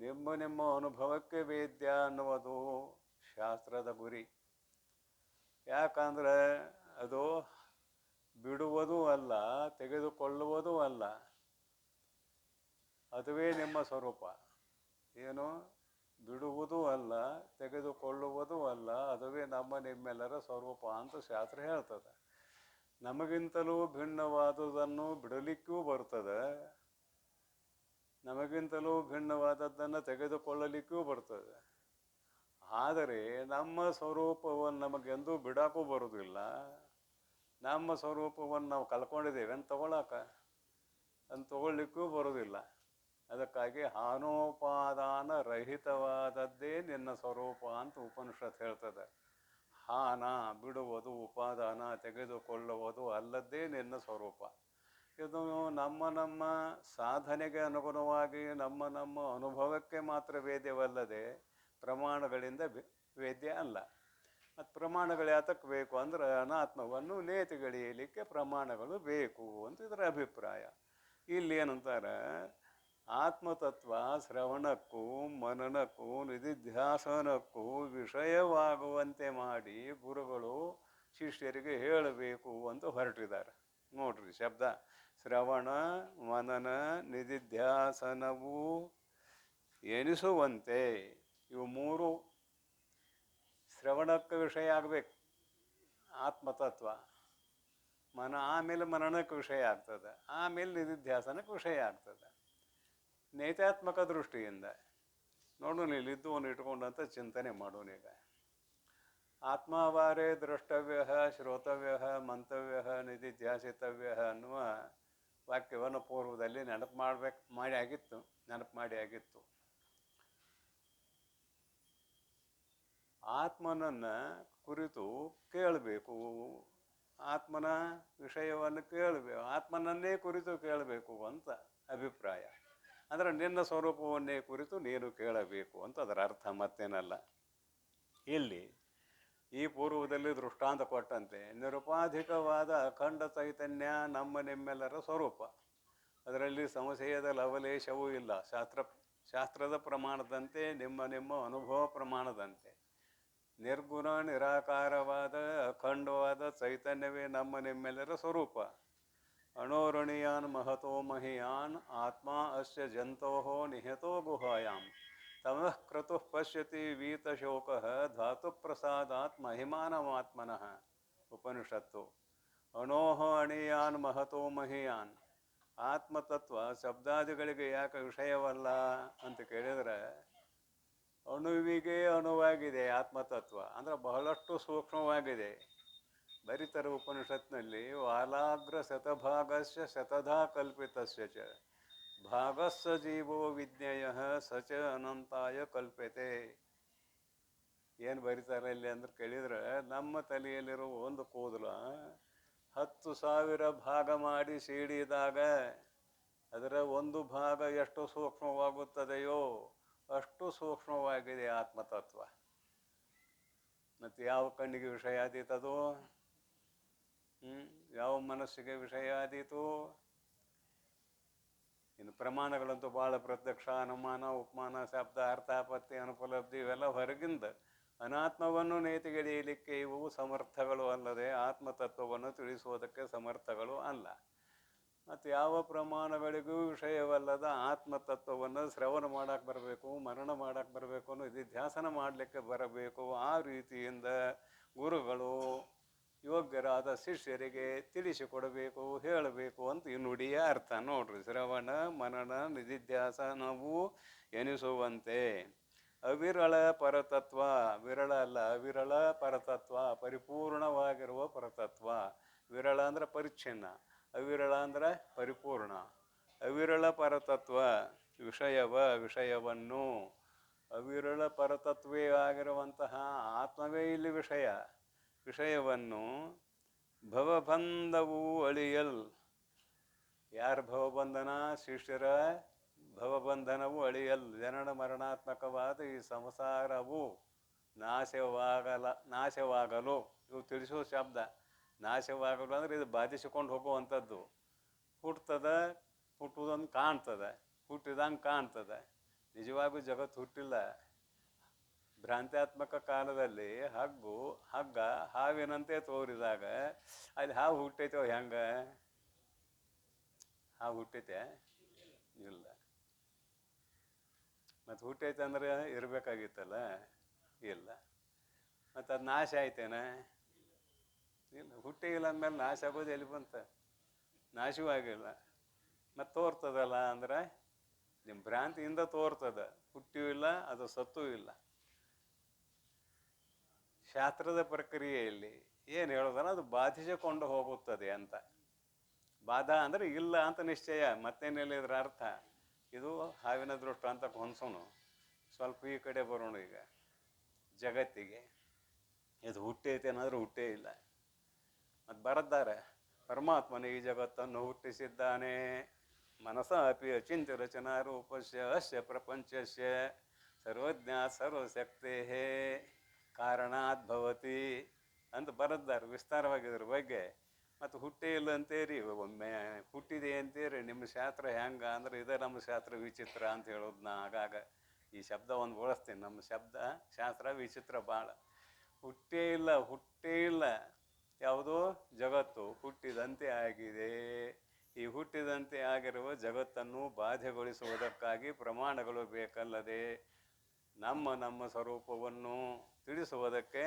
ನಿಮ್ಮ ನಿಮ್ಮ ಅನುಭವಕ್ಕೆ ವೇದ್ಯ ಅನ್ನುವುದು ಶಾಸ್ತ್ರದ ಗುರಿ. ಯಾಕಂದರೆ ಅದು ಬಿಡುವುದೂ ಅಲ್ಲ, ತೆಗೆದುಕೊಳ್ಳುವುದೂ ಅಲ್ಲ, ಅದುವೇ ನಿಮ್ಮ ಸ್ವರೂಪ. ಏನು ಬಿಡುವುದೂ ಅಲ್ಲ, ತೆಗೆದುಕೊಳ್ಳುವುದೂ ಅಲ್ಲ, ಅದುವೇ ನಮ್ಮ ನಿಮ್ಮೆಲ್ಲರ ಸ್ವರೂಪ ಅಂತ ಶಾಸ್ತ್ರ ಹೇಳ್ತದೆ. ನಮಗಿಂತಲೂ ಭಿನ್ನವಾದುದನ್ನು ಬಿಡಲಿಕ್ಕೂ ಬರ್ತದೆ, ನಮಗಿಂತಲೂ ಭಿನ್ನವಾದದ್ದನ್ನು ತೆಗೆದುಕೊಳ್ಳಲಿಕ್ಕೂ ಬರ್ತದೆ. ಆದರೆ ನಮ್ಮ ಸ್ವರೂಪವನ್ನು ನಮಗೆಂದೂ ಬಿಡೋಕ್ಕೂ ಬರೋದಿಲ್ಲ. ನಮ್ಮ ಸ್ವರೂಪವನ್ನು ನಾವು ಕಲ್ಕೊಂಡಿದ್ದೇವೆ ಅಂತ ತಗೊಳ್ಳಿಕ್ಕೂ ಬರೋದಿಲ್ಲ. ಅದಕ್ಕಾಗಿ ಹಾನೋಪಾದಾನ ರಹಿತವಾದದ್ದೇ ನಿನ್ನ ಸ್ವರೂಪ ಅಂತ ಉಪನಿಷತ್ ಹೇಳ್ತದೆ. ಹಾನ ಬಿಡುವುದು, ಉಪಾದಾನ ತೆಗೆದುಕೊಳ್ಳುವುದು ಅಲ್ಲದ್ದೇ ನಿನ್ನ ಸ್ವರೂಪ. ಇದು ನಮ್ಮ ನಮ್ಮ ಸಾಧನೆಗೆ ಅನುಗುಣವಾಗಿ ನಮ್ಮ ನಮ್ಮ ಅನುಭವಕ್ಕೆ ಮಾತ್ರ ವೇದ್ಯವಲ್ಲದೆ ಪ್ರಮಾಣಗಳಿಂದ ವೇದ್ಯ ಅಲ್ಲ. ಮತ್ತು ಪ್ರಮಾಣಗಳು ಯಾತಕ್ಕೆ ಬೇಕು ಅಂದರೆ ಅನಾತ್ಮವನ್ನು ನೇತಿಗಳಿಯಲಿಕ್ಕೆ ಪ್ರಮಾಣಗಳು ಬೇಕು ಅಂತ ಇದರ ಅಭಿಪ್ರಾಯ. ಇಲ್ಲಿ ಏನಂತಾರೆ, ಆತ್ಮತತ್ವ ಶ್ರವಣಕ್ಕೂ ಮನನಕ್ಕೂ ನಿಧಿಧ್ಯಾಸನಕ್ಕೂ ವಿಷಯವಾಗುವಂತೆ ಮಾಡಿ ಗುರುಗಳು ಶಿಷ್ಯರಿಗೆ ಹೇಳಬೇಕು ಅಂತ ಹೊರಟಿದ್ದಾರೆ. ನೋಡ್ರಿ ಶಬ್ದ, ಶ್ರವಣ ಮನನ ನಿಧಿಧ್ಯಾಸನವು ಎನಿಸುವಂತೆ. ಇವು ಮೂರು ಶ್ರವಣಕ್ಕೆ ವಿಷಯ ಆಗಬೇಕು ಆತ್ಮತತ್ವ, ಆಮೇಲೆ ಮನನಕ್ಕೆ ವಿಷಯ ಆಗ್ತದೆ, ಆಮೇಲೆ ನಿಧಿಧ್ಯಾಸನಕ್ಕೆ ವಿಷಯ ಆಗ್ತದೆ. ನೈತಾತ್ಮಕ ದೃಷ್ಟಿಯಿಂದ ನೋಡೋಣ, ಇಲ್ಲಿದ್ದು ಒಂದು ಇಟ್ಕೊಂಡಂತ ಚಿಂತನೆ ಮಾಡೋನೀಗ. ಆತ್ಮವಾರೇ ದ್ರಷ್ಟವ್ಯ ಶ್ರೋತವ್ಯ ಮಂತವ್ಯ ನಿಧಿಧ್ಯಾಸಿತವ್ಯ ಅನ್ನುವ ವಾಕ್ಯವನ್ನು ಪೂರ್ವದಲ್ಲಿ ನೆನಪು ಮಾಡಿ ಆಗಿತ್ತು. ಆತ್ಮನನ್ನು ಕುರಿತು ಕೇಳಬೇಕು, ಆತ್ಮನ ವಿಷಯವನ್ನು ಕೇಳಬೇಕು, ಆತ್ಮನನ್ನೇ ಕುರಿತು ಕೇಳಬೇಕು ಅಂತ ಅಭಿಪ್ರಾಯ. ಅಂದರೆ ನಿನ್ನ ಸ್ವರೂಪವನ್ನೇ ಕುರಿತು ನೀನು ಕೇಳಬೇಕು ಅಂತ ಅದರ ಅರ್ಥ, ಮತ್ತೇನಲ್ಲ. ಇಲ್ಲಿ ಈ ಪೂರ್ವದಲ್ಲಿ ದೃಷ್ಟಾಂತ ಕೊಟ್ಟಂತೆ ನಿರುಪಾಧಿಕವಾದ ಅಖಂಡ ಚೈತನ್ಯ ನಮ್ಮ ನಿಮ್ಮೆಲ್ಲರ ಸ್ವರೂಪ. ಅದರಲ್ಲಿ ಸಂಶಯದ ಲವಲೇಶವೂ ಇಲ್ಲ. ಶಾಸ್ತ್ರದ ಪ್ರಮಾಣದಂತೆ, ನಿಮ್ಮ ನಿಮ್ಮ ಅನುಭವ ಪ್ರಮಾಣದಂತೆ ನಿರ್ಗುಣ ನಿರಾಕಾರವಾದ ಅಖಂಡವಾದ ಚೈತನ್ಯವೇ ನಮ್ಮ ನಿಮ್ಮೆಲ್ಲರ ಸ್ವರೂಪ. ಅಣೋರಣೀಯಾನ್ ಮಹತೋ ಮಹಿಯಾನ್ ಆತ್ಮ ಅಸ್ಯ ಜಂತೋ ನಿಹತೋ ಗುಹಾಯಾಮ್ ತಮಃ ಕ್ರತುಃ ಪಶ್ಯತಿ ವೀತಶೋಕಃ ಧಾತು ಪ್ರಸಾದಾತ್ ಮಹಿಮಾನಮಾತ್ಮನಃ. ಉಪನಿಷತ್ತು. ಅಣೋಹ ಅಣೀಯಾನ್ ಮಹತೋ ಮಹಿಯಾನ್. ಆತ್ಮತತ್ವ ಶಬ್ದಾದಿಗಳಿಗೆ ಯಾಕೆ ವಿಷಯವಲ್ಲ ಅಂತ ಕೇಳಿದರೆ, ಅಣುವಿಗೆ ಅಣುವಾಗಿದೆ ಆತ್ಮತತ್ವ, ಅಂದರೆ ಬಹಳಷ್ಟು ಸೂಕ್ಷ್ಮವಾಗಿದೆ. ಬರೀತಾರೆ ಉಪನಿಷತ್ನಲ್ಲಿ, ವಾಲಾಗ್ರ ಶತಭಾಗಸ್ಯ ಶತಧಾ ಕಲ್ಪಿತಸ್ಯ ಚ ಭಾಗಸ್ಸ ಜೀವೋ ವಿಜ್ಞೇಯ ಸಚ ಅನಂತಾಯ ಕಲ್ಪತೆ. ಏನು ಬರೀತಾರೆ ಇಲ್ಲಿ ಅಂದ್ರೆ ಕೇಳಿದರೆ, ನಮ್ಮ ತಲೆಯಲ್ಲಿರುವ ಒಂದು ಕೂದಲ 10,000 ಭಾಗ ಮಾಡಿ ಸೀಡಿದಾಗ ಅದರ ಒಂದು ಭಾಗ ಎಷ್ಟು ಸೂಕ್ಷ್ಮವಾಗುತ್ತದೆಯೋ ಅಷ್ಟು ಸೂಕ್ಷ್ಮವಾಗಿದೆ ಆತ್ಮತತ್ವ. ಮತ್ತು ಯಾವ ಕಣ್ಣಿಗೆ ವಿಷಯ ಆದೀತದು? ಯಾವ ಮನಸ್ಸಿಗೆ ವಿಷಯ ಆದೀತು? ಇನ್ನು ಪ್ರಮಾಣಗಳಂತೂ ಭಾಳ ಪ್ರತ್ಯಕ್ಷ, ಅನುಮಾನ, ಉಪಮಾನ, ಶಬ್ದ, ಅರ್ಥಾಪತ್ತಿ, ಅನುಪಲಬ್ಧಿ ಇವೆಲ್ಲ ಹೊರಗಿಂದ. ಅನಾತ್ಮವನ್ನು ನೇತಿಗೆಳೆಯಲಿಕ್ಕೆ ಇವು ಸಮರ್ಥಗಳು ಅಲ್ಲದೆ ಆತ್ಮತತ್ವವನ್ನು ತಿಳಿಸುವುದಕ್ಕೆ ಸಮರ್ಥಗಳು ಅಲ್ಲ. ಮತ್ತು ಯಾವ ಪ್ರಮಾಣಗಳಿಗೂ ವಿಷಯವಲ್ಲದ ಆತ್ಮತತ್ವವನ್ನು ಶ್ರವಣ ಮಾಡೋಕ್ಕೆ ಬರಬೇಕು, ಮರಣ ಮಾಡೋಕ್ಕೆ ಬರಬೇಕು, ನಿಧಿಧ್ಯಾಸನ ಮಾಡಲಿಕ್ಕೆ ಬರಬೇಕು. ಆ ರೀತಿಯಿಂದ ಗುರುಗಳು ಯೋಗ್ಯರಾದ ಶಿಷ್ಯರಿಗೆ ತಿಳಿಸಿಕೊಡಬೇಕು, ಹೇಳಬೇಕು ಅಂತ ಈ ನುಡಿಯ ಅರ್ಥ. ನೋಡ್ರಿ, ಶ್ರವಣ ಮನನ ನಿಧಿಧ್ಯಾಸನವು ಎನಿಸುವಂತೆ. ಅವಿರಳ ಪರತತ್ವ, ವಿರಳ ಅಲ್ಲ, ಅವಿರಳ ಪರತತ್ವ, ಪರಿಪೂರ್ಣವಾಗಿರುವ ಪರತತ್ವ. ವಿರಳ ಅಂದರೆ ಪರಿಚ್ಛಿನ್ನ, ಅವಿರಳ ಅಂದರೆ ಪರಿಪೂರ್ಣ. ಅವಿರಳ ಪರತತ್ವ ವಿಷಯವನ್ನು, ಅವಿರಳ ಪರತತ್ವೇ ಆಗಿರುವಂತಹ ಆತ್ಮವೇ ಇಲ್ಲಿ ವಿಷಯವನ್ನು ಭವಬಂಧವು ಅಳಿಯಲ್. ಯಾರ ಭವಬಂಧನ? ಶಿಷ್ಯರ ಭವಬಂಧನವು ಅಳಿಯಲ್. ಜನನ ಮರಣಾತ್ಮಕವಾದ ಈ ಸಂಸಾರವು ನಾಶವಾಗಲು. ಇವು ತಿಳಿಸೋ ಶಬ್ದ. ನಾಶವಾಗಲು ಅಂದರೆ ಇದು ಬಾಧಿಸಿಕೊಂಡು ಹೋಗುವಂಥದ್ದು. ಹುಟ್ಟುವುದೊಂದು ಕಾಣ್ತದೆ, ಹುಟ್ಟಿದಂಗೆ ಕಾಣ್ತದೆ, ನಿಜವಾಗೂ ಜಗತ್ತು ಹುಟ್ಟಿಲ್ಲ. ಭ್ರಾಂತ್ಯಾತ್ಮಕ ಕಾಲದಲ್ಲಿ ಹಗ್ಗ ಹಾವಿನಂತೆ ತೋರಿದಾಗ ಅಲ್ಲಿ ಹಾವು ಹುಟ್ಟೈತೋ ಹೆಂಗೆ? ಹಾವು ಹುಟ್ಟೈತೆ ಇಲ್ಲ. ಮತ್ತು ಹುಟ್ಟೈತೆ ಅಂದ್ರೆ ಇರಬೇಕಾಗಿತ್ತಲ್ಲ, ಇಲ್ಲ. ಮತ್ತು ಅದು ನಾಶ ಆಯ್ತೇನ? ಇಲ್ಲ. ಹುಟ್ಟೇ ಇಲ್ಲ ಅಂದಮೇಲೆ ನಾಶ ಆಗೋದು ಎಲ್ಲಿ ಬಂತ? ನಾಶವೂ ಆಗಿಲ್ಲ. ಮತ್ತು ತೋರ್ತದಲ್ಲ ಅಂದ್ರೆ ನಿಮ್ಮ ಭ್ರಾಂತಿಯಿಂದ ತೋರ್ತದ. ಹುಟ್ಟಿಯೂ ಇಲ್ಲ, ಅದು ಸತ್ತೂ ಇಲ್ಲ. ಶಾಸ್ತ್ರದ ಪ್ರಕ್ರಿಯೆಯಲ್ಲಿ ಏನು ಹೇಳೋದಲ್ಲ, ಅದು ಬಾಧಿಸಿಕೊಂಡು ಹೋಗುತ್ತದೆ ಅಂತ. ಬಾಧ ಅಂದರೆ ಇಲ್ಲ ಅಂತ ನಿಶ್ಚಯ. ಮತ್ತೇನಿಲ್ಲ ಇದರ ಅರ್ಥ. ಇದು ಹಾವಿನ ದೃಷ್ಟಾಂತ ಹೊಂದ್ಸೋನು. ಸ್ವಲ್ಪ ಈ ಕಡೆ ಬರೋಣ ಈಗ ಜಗತ್ತಿಗೆ. ಇದು ಹುಟ್ಟೈತೆ ಏನಾದರೂ ಹುಟ್ಟೇ ಇಲ್ಲ. ಮತ್ತು ಬರದ್ದಾರೆ ಪರಮಾತ್ಮನ ಈ ಜಗತ್ತನ್ನು ಹುಟ್ಟಿಸಿದ್ದಾನೆ. ಮನಸ ಅಪಿ ಅಚಿಂತ್ಯ ರಚನಾ ರೂಪಸ್ಯ ಅಸ್ಯ ಪ್ರಪಂಚಸ್ಯ ಸರ್ವಜ್ಞ ಸರ್ವಶಕ್ತೇ ಕಾರಣಾತ್ ಭವತಿ ಅಂತ ಬರದ್ದಾರೆ ವಿಸ್ತಾರವಾಗಿದ್ರ ಬಗ್ಗೆ. ಮತ್ತು ಹುಟ್ಟೇ ಇಲ್ಲ ಅಂತೀರಿ, ಒಮ್ಮೆ ಹುಟ್ಟಿದೆ ಅಂತೀರಿ. ನಿಮ್ಮ ಶಾಸ್ತ್ರ ಹೆಂಗೆ ಅಂದ್ರೆ ಇದೇ ನಮ್ಮ ಶಾಸ್ತ್ರ ವಿಚಿತ್ರ ಅಂತ ಹೇಳೋದು. ನಾ ಆಗಾಗ ಈ ಶಬ್ದ ಒಂದು ಬಳಸ್ತೀನಿ. ನಮ್ಮ ಶಾಸ್ತ್ರ ವಿಚಿತ್ರ ಭಾಳ. ಹುಟ್ಟೇ ಇಲ್ಲ. ಯಾವುದೋ ಜಗತ್ತು ಹುಟ್ಟಿದಂತೆ ಆಗಿದೆ. ಈ ಹುಟ್ಟಿದಂತೆ ಆಗಿರುವ ಜಗತ್ತನ್ನು ಬಾಧೆಗೊಳಿಸುವುದಕ್ಕಾಗಿ ಪ್ರಮಾಣಗಳು ಬೇಕಲ್ಲದೆ ನಮ್ಮ ಸ್ವರೂಪವನ್ನು ತಿಳಿಸುವುದಕ್ಕೆ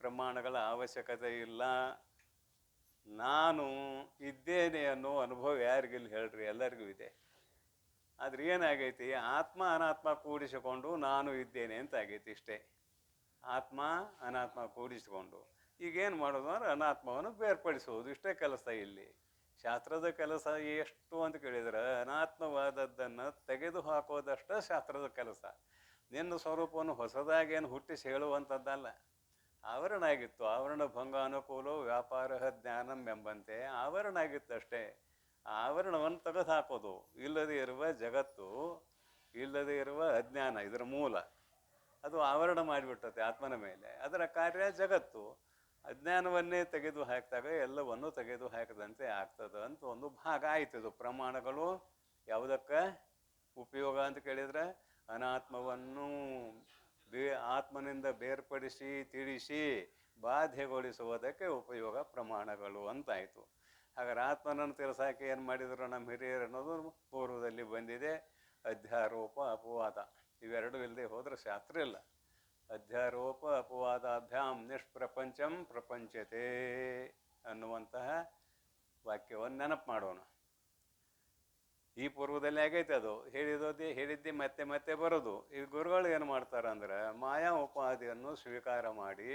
ಪ್ರಮಾಣಗಳ ಅವಶ್ಯಕತೆ ಇಲ್ಲ. ನಾನು ಇದ್ದೇನೆ ಅನ್ನೋ ಅನುಭವ ಯಾರಿಗಿಲ್ಲ ಹೇಳ್ರಿ? ಎಲ್ಲರಿಗೂ ಇದೆ. ಆದ್ರೆ ಏನಾಗೈತಿ? ಆತ್ಮ ಅನಾತ್ಮ ಕೂಡಿಸಿಕೊಂಡು ನಾನು ಇದ್ದೇನೆ ಅಂತ ಆಗೈತಿ ಇಷ್ಟೇ. ಆತ್ಮ ಅನಾತ್ಮ ಕೂಡಿಸಿಕೊಂಡು ಈಗೇನು ಮಾಡೋದು ಅಂದ್ರೆ ಅನಾತ್ಮವನ್ನು ಬೇರ್ಪಡಿಸುವುದು. ಇಷ್ಟೇ ಕೆಲಸ ಇಲ್ಲಿ. ಶಾಸ್ತ್ರದ ಕೆಲಸ ಎಷ್ಟು ಅಂತ ಕೇಳಿದ್ರೆ ಅನಾತ್ಮವಾದದ್ದನ್ನು ತೆಗೆದು ಹಾಕೋದಷ್ಟೇ ಶಾಸ್ತ್ರದ ಕೆಲಸ. ನಿನ್ನ ಸ್ವರೂಪವನ್ನು ಹೊಸದಾಗೇನು ಹುಟ್ಟಿಸಿ ಹೇಳುವಂಥದ್ದಲ್ಲ. ಆವರಣ ಆಗಿತ್ತು. ಆವರಣ ಭಂಗ ಅನುಕೂಲ ವ್ಯಾಪಾರ ಜ್ಞಾನಂ ಎಂಬಂತೆ ಆವರಣ ಆಗಿತ್ತು ಅಷ್ಟೇ. ಆ ಆವರಣವನ್ನು ತೆಗೆದು ಹಾಕೋದು. ಇಲ್ಲದೇ ಇರುವ ಜಗತ್ತು, ಇಲ್ಲದೇ ಇರುವ ಅಜ್ಞಾನ ಇದರ ಮೂಲ. ಅದು ಆವರಣ ಮಾಡಿಬಿಟ್ಟತೆ ಆತ್ಮನ ಮೇಲೆ. ಅದರ ಕಾರ್ಯ ಜಗತ್ತು. ಅಜ್ಞಾನವನ್ನೇ ತೆಗೆದು ಹಾಕಿದಾಗ ಎಲ್ಲವನ್ನು ತೆಗೆದು ಹಾಕಿದಂತೆ ಆಗ್ತದೆ ಅಂತ ಒಂದು ಭಾಗ ಆಯ್ತದು. ಪ್ರಮಾಣಗಳು ಯಾವುದಕ್ಕೆ ಉಪಯೋಗ ಅಂತ ಕೇಳಿದರೆ ಅನಾತ್ಮವನ್ನು ಆತ್ಮನಿಂದ ಬೇರ್ಪಡಿಸಿ ತಿಳಿಸಿ ಬಾಧೆಗೊಳಿಸುವುದಕ್ಕೆ ಉಪಯೋಗ ಪ್ರಮಾಣಗಳು ಅಂತಾಯಿತು. ಹಾಗಾದ್ರೆ ಆತ್ಮನನ್ನು ತಿಳಿಸಾಕೆ ಏನು ಮಾಡಿದ್ರು ನಮ್ಮ ಹಿರಿಯರು ಅನ್ನೋದು ಪೂರ್ವದಲ್ಲಿ ಬಂದಿದೆ. ಅಧ್ಯಾರೋಪ ಅಪವಾದ ಇವೆರಡೂ ಇಲ್ಲದೆ ಹೋದ್ರೆ ಶಾಸ್ತ್ರ ಇಲ್ಲ. ಅಧ್ಯಾರೋಪ ಅಪವಾದಾಭ್ಯಾಂ ನಿಷ್ಪ್ರಪಂಚಂ ಪ್ರಪಂಚತೆ ಅನ್ನುವಂತಹ ವಾಕ್ಯವನ್ನು ನೆನಪು ಮಾಡೋಣ. ಈ ಪೂರ್ವದಲ್ಲಿ ಆಗೈತೆ ಅದು. ಹೇಳಿದ್ದೆ ಮತ್ತೆ ಮತ್ತೆ ಬರೋದು. ಈ ಗುರುಗಳು ಏನು ಮಾಡ್ತಾರೆ ಅಂದ್ರೆ ಮಾಯಾ ಉಪಾಧಿಯನ್ನು ಸ್ವೀಕಾರ ಮಾಡಿ,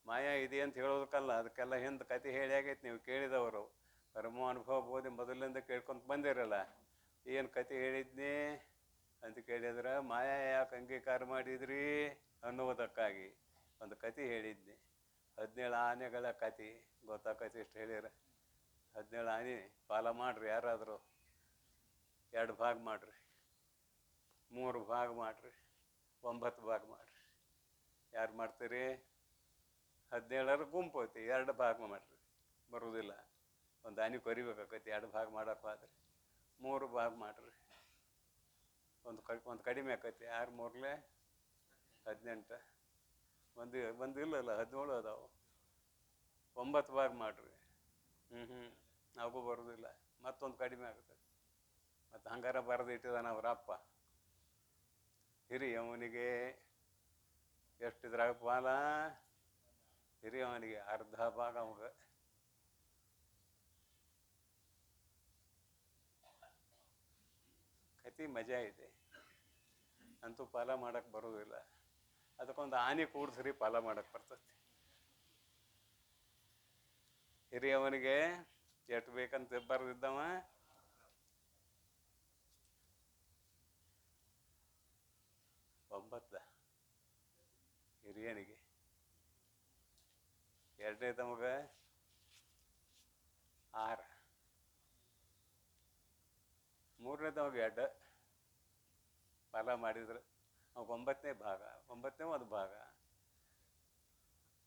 ಮಾಯಾ ಇದೆ ಅಂತ ಹೇಳೋದಕ್ಕಲ್ಲ, ಅದಕ್ಕೆಲ್ಲ ಹಿಂದೆ ಕತೆ ಹೇಳಿ ಆಗೈತೆ. ನೀವು ಕೇಳಿದವರು ಪರಮಾನುಭವ ಬೋಧಿ ಮೊದಲಿಂದ ಕೇಳ್ಕೊಂತ ಬಂದಿರಲ್ಲ. ಏನು ಕತೆ ಹೇಳಿದ್ನಿ ಅಂತ ಕೇಳಿದ್ರೆ ಮಾಯಾ ಯಾಕೆ ಅಂಗೀಕಾರ ಮಾಡಿದ್ರಿ ಅನ್ನುವುದಕ್ಕಾಗಿ ಒಂದು ಕತೆ ಹೇಳಿದ್ನಿ. 17 ಆನೆಗಳ ಕತೆ ಗೊತ್ತಾಕೈತಿ. ಇಷ್ಟು ಹೇಳಿರ 17 ಆನೆ ಪಾಲ ಮಾಡ್ರಿ. ಯಾರಾದರೂ 2 ಭಾಗ ಮಾಡ್ರಿ, 3 ಭಾಗ ಮಾಡ್ರಿ, 9 ಭಾಗ ಮಾಡ್ರಿ. ಯಾರು ಮಾಡ್ತೀರಿ? 17 ಗುಂಪು ಐತಿ. 2 ಭಾಗ ಮಾಡ್ರಿ. ಬರುವುದಿಲ್ಲ. ಒಂದು ಆನೆ ಕೊರಿಬೇಕಾಕೈತಿ 2 ಭಾಗ ಮಾಡೋಕ್ಕಾದ್ರೆ. 3 ಭಾಗ ಮಾಡ್ರಿ. ಒಂದು ಕಡಿಮೆ ಆಕೈತಿ. 6 3 18. ಒಂದು ಇಲ್ಲಲ್ಲ, 17 ಅದಾವು. 9 ಭಾಗ ಮಾಡ್ರಿ. ನಾವು ಬರೋದಿಲ್ಲ. ಮತ್ತೊಂದು ಕಡಿಮೆ ಆಗುತ್ತೆ. ಮತ್ತು ಹಂಗಾರ ಬರೆದು ಇಟ್ಟಿದಾನ ಅವ್ರ ಅಪ್ಪ. ಹಿರಿಯವನಿಗೆ ಎಷ್ಟಿದ್ರಾಗ ಪಾಲ? ಹಿರಿಯವನಿಗೆ ಅರ್ಧ ಭಾಗ. ಅವಾಗ ಕತಿ ಮಜಾ ಇದೆ. ಅಂತೂ ಪಾಲ ಮಾಡಕ್ಕೆ ಬರೋದಿಲ್ಲ. ಅದಕ್ಕೊಂದು ಆನೆ ಕೂಡಿಸ್ರಿ, ಪಾಲ ಮಾಡಕ್ಕೆ ಬರ್ತೈತಿ. ಹಿರಿಯವನಿಗೆ ಎಷ್ಟು ಬೇಕಂತ ಬರೆದಿದ್ದವ 9 ಹಿರಿಯನಿಗೆ. ಎರಡನೇ ತಮಗ 6, ಮೂರನೇ ತಮಗ 2 ಪಾಲ ಮಾಡಿದ್ರೆ ಅವಾಗ 9ನೇ ಭಾಗ. 9ನೇ ಒಂದು ಭಾಗ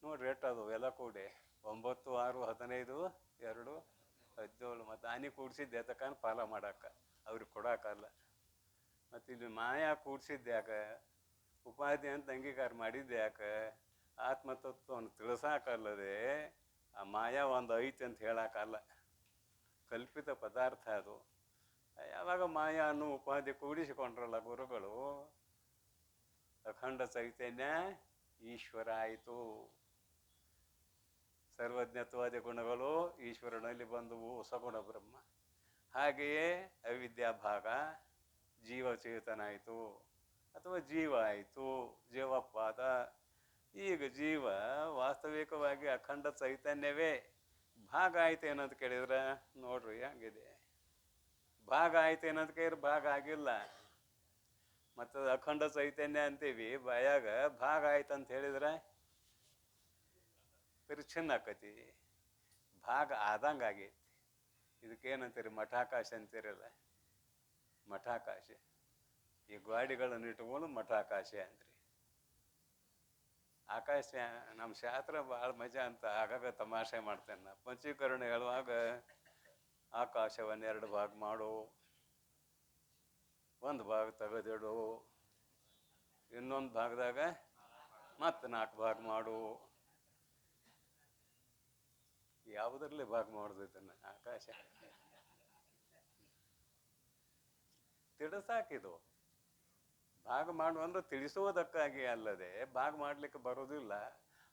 ನೋಡ್ರಿ ಎಷ್ಟು ಅದು ಎಲ್ಲ ಕೂಡಿ 9 6 15 2 17. ಮತ್ತು ಆನೆ ಕೂಡಿಸಿದ್ದೆ ತಕ್ಕ ಪಾಲ ಮಾಡಕ್ಕ ಅವ್ರಿಗೆ ಕೊಡೋಕ್ಕಲ್ಲ. ಮತ್ತು ಇಲ್ಲಿ ಮಾಯಾ ಕೂಡ್ಸಿದ್ಯಾಕೆ, ಉಪಾಧಿ ಅಂತ ಅಂಗೀಕಾರ ಮಾಡಿದ್ದೆ ಯಾಕೆ? ಆತ್ಮತತ್ವವನ್ನು ತಿಳಿಸಾಕಲ್ಲದೆ ಆ ಮಾಯಾ ಒಂದು ಐತಿ ಅಂತ ಹೇಳಕ್ಕಲ್ಲ. ಕಲ್ಪಿತ ಪದಾರ್ಥ ಅದು. ಯಾವಾಗ ಮಾಯಾ ಅನ್ನೋ ಉಪಾಧಿ ಕೂಡಿಸಿಕೊಂಡ್ರಲ್ಲ ಗುರುಗಳು, ಅಖಂಡ ಚೈತನ್ಯ ಈಶ್ವರ ಆಯಿತು. ಸರ್ವಜ್ಞತ್ವಾದಿ ಗುಣಗಳು ಈಶ್ವರನಲ್ಲಿ ಬಂದವು, ಸಗುಣ ಬ್ರಹ್ಮ. ಹಾಗೆಯೇ ಅವಿದ್ಯಾಭಾಗ ಜೀವಚೇತನ ಆಯಿತು, ಅಥವಾ ಜೀವ ಆಯಿತು, ಜೀವಪಾದ. ಈಗ ಜೀವ ವಾಸ್ತವಿಕವಾಗಿ ಅಖಂಡ ಚೈತನ್ಯವೇ. ಭಾಗ ಆಯ್ತು ಏನಂತ ಕೇಳಿದ್ರೆ ನೋಡ್ರಿ ಹಂಗಿದೆ. ಭಾಗ ಆಯ್ತು ಏನಂತ ಕೇಳಿದ್ರೆ ಭಾಗ ಆಗಿಲ್ಲ. ಮತ್ತು ಅಖಂಡ ಚೈತನ್ಯ ಅಂತೀವಿ, ಬಾಯಾಗ ಭಾಗ ಆಯ್ತು ಅಂತ ಹೇಳಿದ್ರೆ ಪರಿಚ್ಛಿನ್ನ ಆಕತಿ. ಭಾಗ ಆದಂಗೆ ಆಗೈತಿ. ಇದಕ್ಕೇನಂತೀರಿ? ಮಠಾಕಾಶ ಅಂತೀರಲ್ಲ, ಮಠಾಕಾಶ. ಈ ಗಾಡಿಗಳನ್ನು ಇಟ್ಕೊಂಡು ಮಠಾಕಾಶ ಅಂದ್ರಿ. ಆಕಾಶ ನಮ್ಮ ಶಾಸ್ತ್ರ ಭಾಳ ಮಜಾ ಅಂತ ಆಗಾಗ ತಮಾಷೆ ಮಾಡ್ತೇನೆ ನಾ. ಪಂಚೀಕರಣ ಹೇಳುವಾಗ ಆಕಾಶವನ್ನು 2 ಭಾಗ ಮಾಡು, ಒಂದು ಭಾಗ ತೆಗೆದಿಡು, ಇನ್ನೊಂದು ಭಾಗದಾಗ ಮತ್ತೆ 4 ಭಾಗ ಮಾಡು. ಯಾವುದರಲ್ಲಿ ಭಾಗ ಮಾಡೋದನ್ನ? ಆಕಾಶ ತಿಳಿಸಾಕಿದು. ಭಾಗ ಮಾಡು ಅಂದ್ರೆ ತಿಳಿಸುವುದಕ್ಕಾಗಿ ಅಲ್ಲದೆ ಭಾಗ ಮಾಡಲಿಕ್ಕೆ ಬರೋದಿಲ್ಲ.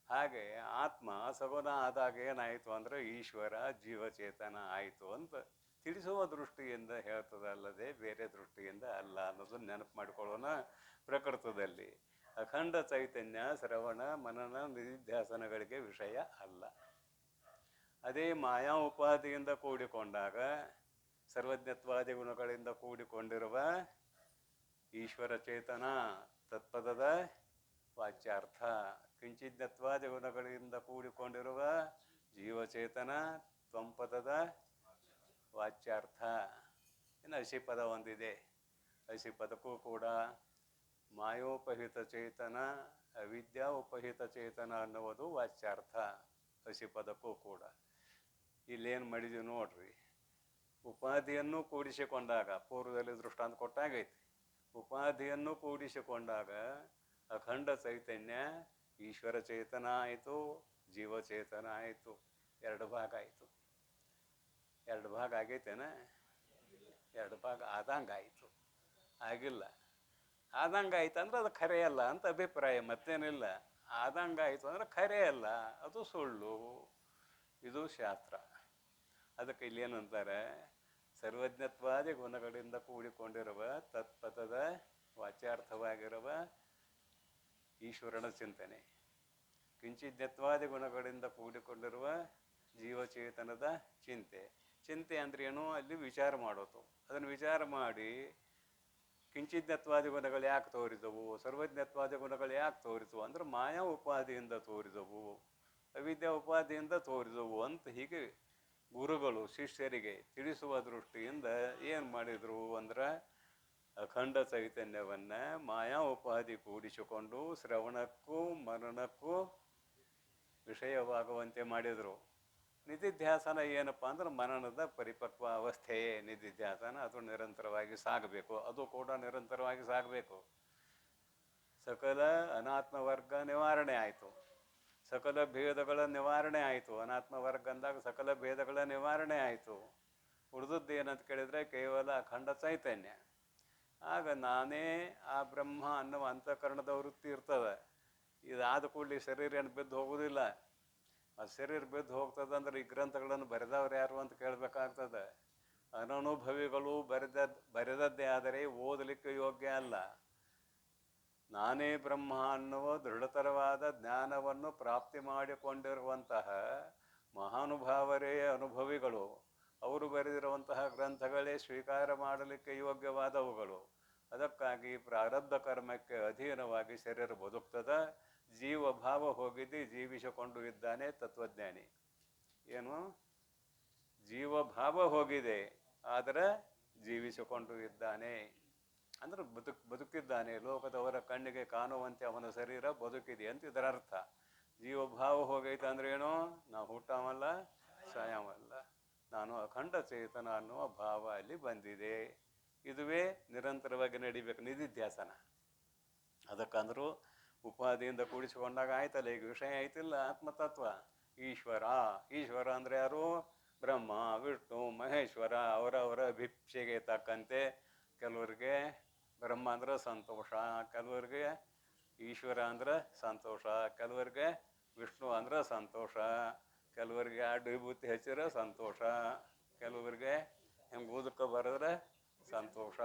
ಹಾಗೆ ಆತ್ಮ ಸಗುಣ ಆದಾಗ ಏನಾಯಿತು ಅಂದರೆ ಈಶ್ವರ ಜೀವಚೇತನ ಆಯಿತು ಅಂತ ತಿಳಿಸುವ ದೃಷ್ಟಿಯಿಂದ ಹೇಳ್ತದಲ್ಲದೆ ಬೇರೆ ದೃಷ್ಟಿಯಿಂದ ಅಲ್ಲ ಅನ್ನೋದನ್ನ ನೆನಪು ಮಾಡಿಕೊಳ್ಳೋಣ. ಪ್ರಕೃತದಲ್ಲಿ ಅಖಂಡ ಚೈತನ್ಯ ಶ್ರವಣ ಮನನ ನಿಧಿಧ್ಯಾಸನಗಳಿಗೆ ವಿಷಯ ಅಲ್ಲ. ಅದೇ ಮಾಯಾ ಉಪಾಧಿಯಿಂದ ಕೂಡಿಕೊಂಡಾಗ, ಸರ್ವಜ್ಞತ್ವಾದಿ ಗುಣಗಳಿಂದ ಕೂಡಿಕೊಂಡಿರುವ ಈಶ್ವರ ಚೇತನ ತತ್ಪದದ ವಾಚ್ಯಾರ್ಥ, ಕಿಂಚಿಜ್ಞತ್ವಾದಿ ಗುಣಗಳಿಂದ ಕೂಡಿಕೊಂಡಿರುವ ಜೀವಚೇತನ ತ್ವಂಪದದ ವಾಚ್ಯಾರ್ಥ. ಇನ್ನು ಹಸಿಪದ ಒಂದಿದೆ. ಹಸಿಪದಕ್ಕೂ ಕೂಡ ಮಾಯೋಪಹಿತ ಚೇತನ, ಅವಿದ್ಯಾ ಉಪಹಿತ ಚೇತನ ಅನ್ನುವುದು ವಾಚ್ಯಾರ್ಥ. ಹಸಿಪದಕ್ಕೂ ಕೂಡ ಇಲ್ಲೇನು ಮಾಡಿದೀವಿ ನೋಡ್ರಿ. ಉಪಾಧಿಯನ್ನು ಕೂಡಿಸಿಕೊಂಡಾಗ, ಪೂರ್ವದಲ್ಲಿ ದೃಷ್ಟಾಂತ ಕೊಟ್ಟಾಗೈತಿ, ಉಪಾಧಿಯನ್ನು ಕೂಡಿಸಿಕೊಂಡಾಗ ಅಖಂಡ ಚೈತನ್ಯ ಈಶ್ವರ ಚೇತನ ಆಯಿತು, ಜೀವಚೇತನ ಆಯಿತು. 2 ಭಾಗ ಆಯಿತು. 2 ಭಾಗ ಆಗೈತೇನ? 2 ಭಾಗ ಆದಂಗೆ ಆಯಿತು. ಆಗಿಲ್ಲ. ಆದಂಗೆ ಆಯ್ತು ಅಂದ್ರೆ ಅದು ಖರೆ ಅಲ್ಲ ಅಂತ ಅಭಿಪ್ರಾಯ, ಮತ್ತೇನಿಲ್ಲ. ಆದಂಗೆ ಆಯಿತು ಅಂದ್ರೆ ಖರೆ ಅಲ್ಲ, ಅದು ಸುಳ್ಳು. ಇದು ಶಾಸ್ತ್ರ. ಅದಕ್ಕೆ ಇಲ್ಲೇನಂತಾರೆ? ಸರ್ವಜ್ಞತ್ವಾದಿ ಗುಣಗಳಿಂದ ಕೂಡಿಕೊಂಡಿರುವ ತತ್ಪಥದ ವಾಚ್ಯಾರ್ಥವಾಗಿರುವ ಈಶ್ವರನ ಚಿಂತನೆ, ಕಿಂಚಿಜ್ಞತ್ವಾದಿ ಗುಣಗಳಿಂದ ಕೂಡಿಕೊಂಡಿರುವ ಜೀವಚೇತನದ ಚಿಂತೆ. ಚಿಂತೆ ಅಂದ್ರೆ ಏನು? ಅಲ್ಲಿ ವಿಚಾರ ಮಾಡೋದು. ಅದನ್ನು ವಿಚಾರ ಮಾಡಿ ಕಿಂಚಿಜ್ಞತ್ವಾದಿ ಗುಣಗಳು ಯಾಕೆ ತೋರಿದವು, ಸರ್ವಜ್ಞತ್ವಾದಿ ಗುಣಗಳು ಯಾಕೆ ತೋರಿದವು ಅಂದ್ರೆ ಮಾಯಾ ಉಪಾಧಿಯಿಂದ ತೋರಿದವು, ಅವಿದ್ಯಾ ಉಪಾಧಿಯಿಂದ ತೋರಿದವು ಅಂತ ಹೀಗೆ ಗುರುಗಳು ಶಿಷ್ಯರಿಗೆ ತಿಳಿಸುವ ದೃಷ್ಟಿಯಿಂದ ಏನು ಮಾಡಿದರು ಅಂದ್ರೆ ಅಖಂಡ ಚೈತನ್ಯವನ್ನು ಮಾಯಾ ಉಪಾಧಿ ಕೂಡಿಸಿಕೊಂಡು ಶ್ರವಣಕ್ಕೂ ಮನನಕ್ಕೂ ವಿಷಯವಾಗುವಂತೆ ಮಾಡಿದರು. ನಿಧಿಧ್ಯಾಸನ ಏನಪ್ಪ ಅಂದ್ರೆ ಮನನದ ಪರಿಪಕ್ವ ಅವಸ್ಥೆಯೇ ನಿಧಿಧ್ಯಾಸನ. ಅದು ನಿರಂತರವಾಗಿ ಸಾಗಬೇಕು. ಅದು ಕೂಡ ನಿರಂತರವಾಗಿ ಸಾಗಬೇಕು. ಸಕಲ ಅನಾತ್ಮ ವರ್ಗ ನಿವಾರಣೆ ಆಯಿತು, ಸಕಲ ಭೇದಗಳ ನಿವಾರಣೆ ಆಯಿತು. ಅನಾತ್ಮ ವರ್ಗ ಅಂದಾಗ ಸಕಲ ಭೇದಗಳ ನಿವಾರಣೆ ಆಯಿತು. ಉಳಿದದ್ದು ಏನಂತ ಕೇಳಿದರೆ ಕೇವಲ ಅಖಂಡ ಚೈತನ್ಯ. ಆಗ ನಾನೇ ಆ ಬ್ರಹ್ಮ ಅನ್ನುವ ಅಂತಃಕರಣದ ವೃತ್ತಿ ಇರ್ತದೆ. ಇದಾದ ಕೂಡಲೇ ಶರೀರ ಏನು ಬಿದ್ದು ಹೋಗೋದಿಲ್ಲ. ಆ ಶರೀರ ಬಿದ್ದು ಹೋಗ್ತದೆ ಅಂದ್ರೆ ಈ ಗ್ರಂಥಗಳನ್ನು ಬರೆದವ್ರು ಯಾರು ಅಂತ ಕೇಳಬೇಕಾಗ್ತದೆ. ಅನನುಭವಿಗಳು ಬರೆದದ್ದೇ ಆದರೆ ಓದಲಿಕ್ಕೆ ಯೋಗ್ಯ ಅಲ್ಲ. ನಾನೇ ಬ್ರಹ್ಮ ಅನ್ನುವ ದೃಢತರವಾದ ಜ್ಞಾನವನ್ನು ಪ್ರಾಪ್ತಿ ಮಾಡಿಕೊಂಡಿರುವಂತಹ ಮಹಾನುಭಾವರೇ ಅನುಭವಿಗಳು. ಅವರು ಬರೆದಿರುವಂತಹ ಗ್ರಂಥಗಳೇ ಸ್ವೀಕಾರ ಮಾಡಲಿಕ್ಕೆ ಯೋಗ್ಯವಾದವುಗಳು. ಅದಕ್ಕಾಗಿ ಪ್ರಾರಬ್ಧ ಕರ್ಮಕ್ಕೆ ಅಧೀನವಾಗಿ ಶರೀರ ಬದುಕ್ತದ. ಜೀವಭಾವ ಹೋಗಿದ್ದು ಜೀವಿಸಿಕೊಂಡು ಇದ್ದಾನೆ ತತ್ವಜ್ಞಾನಿ. ಏನು? ಜೀವಭಾವ ಹೋಗಿದೆ, ಆದರೆ ಜೀವಿಸಿಕೊಂಡು ಇದ್ದಾನೆ ಅಂದ್ರೆ ಬದುಕಿದ್ದಾನೆ. ಲೋಕದವರ ಕಣ್ಣಿಗೆ ಕಾಣುವಂತೆ ಅವನ ಶರೀರ ಬದುಕಿದೆ ಅಂತ ಇದರ ಅರ್ಥ. ಜೀವಭಾವ ಹೋಗೈತೆ ಅಂದ್ರೆ ಏನು? ನಾವು ಹುಟ್ಟವಲ್ಲ, ಸಾಯವಲ್ಲ, ನಾನು ಅಖಂಡ ಚೇತನ ಅನ್ನುವ ಭಾವ ಅಲ್ಲಿ ಬಂದಿದೆ. ಇದುವೇ ನಿರಂತರವಾಗಿ ನಡಿಬೇಕು ನಿಧಿಧ್ಯಾಸನ. ಅದಕ್ಕಂದ್ರೂ ಉಪಾಧಿಯಿಂದ ಕೂಡಿಸಿಕೊಂಡಾಗ ಆಯ್ತಲ್ಲ, ಈಗ ವಿಷಯ ಆಯ್ತಿಲ್ಲ ಆತ್ಮತತ್ವ. ಈಶ್ವರ, ಈಶ್ವರ ಅಂದರೆ ಯಾರು? ಬ್ರಹ್ಮ, ವಿಷ್ಣು, ಮಹೇಶ್ವರ. ಅವರವರ ಭಿಕ್ಷೆಗೆ ತಕ್ಕಂತೆ ಕೆಲವರಿಗೆ ಬ್ರಹ್ಮ ಅಂದ್ರೆ ಸಂತೋಷ, ಕೆಲವರಿಗೆ ಈಶ್ವರ ಅಂದ್ರೆ ಸಂತೋಷ, ಕೆಲವರಿಗೆ ವಿಷ್ಣು ಅಂದ್ರೆ ಸಂತೋಷ, ಕೆಲವರಿಗೆ ಆ ವಿಭೂತಿ ಹಚ್ಚಿದ್ರೆ ಸಂತೋಷ, ಕೆಲವರಿಗೆ ಹೆಂಗೆ ಊದಕ್ಕೆ ಬರೆದ್ರೆ ಸಂತೋಷ.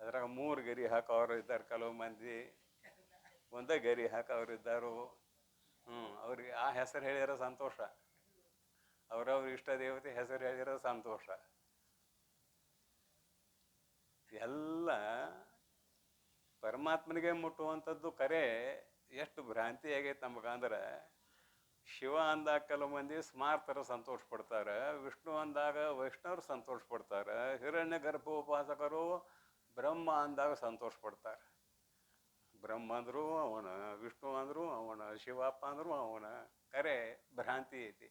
ಅದ್ರಾಗ 3 ಗರಿ ಹಾಕೋರು ಇದ್ದಾರೆ, ಕೆಲವು ಮಂದಿ ಒಂದೇ ಗರಿ ಹಾಕೋರು ಇದ್ದಾರು. ಅವ್ರಿಗೆ ಆ ಹೆಸರು ಹೇಳಿರೋ ಸಂತೋಷ, ಅವರವ್ರ ಇಷ್ಟ ದೇವತೆ ಹೆಸರು ಹೇಳಿರೋ ಸಂತೋಷ. ಎಲ್ಲ ಪರಮಾತ್ಮನಿಗೆ ಮುಟ್ಟುವಂಥದ್ದು ಕರೆ. ಎಷ್ಟು ಭ್ರಾಂತಿ ಆಗೈತೆ ನಮಗಂದ್ರೆ, ಶಿವ ಅಂದಾಗ ಕೆಲವು ಮಂದಿ ಸ್ಮಾರ್ತರು ಸಂತೋಷ ಪಡ್ತಾರೆ, ವಿಷ್ಣು ಅಂದಾಗ ವೈಷ್ಣವರು ಸಂತೋಷ ಪಡ್ತಾರೆ, ಹಿರಣ್ಯ ಗರ್ಭ ಉಪಾಸಕರು ಬ್ರಹ್ಮ ಅಂದಾಗ ಸಂತೋಷ ಪಡ್ತಾರೆ. ಬ್ರಹ್ಮ ಅಂದ್ರು ಅವನ, ವಿಷ್ಣು ಅಂದ್ರು ಅವನ, ಶಿವಪ್ಪ ಅಂದ್ರು ಅವನ. ಕರೆ ಭ್ರಾಂತಿ ಐತಿ.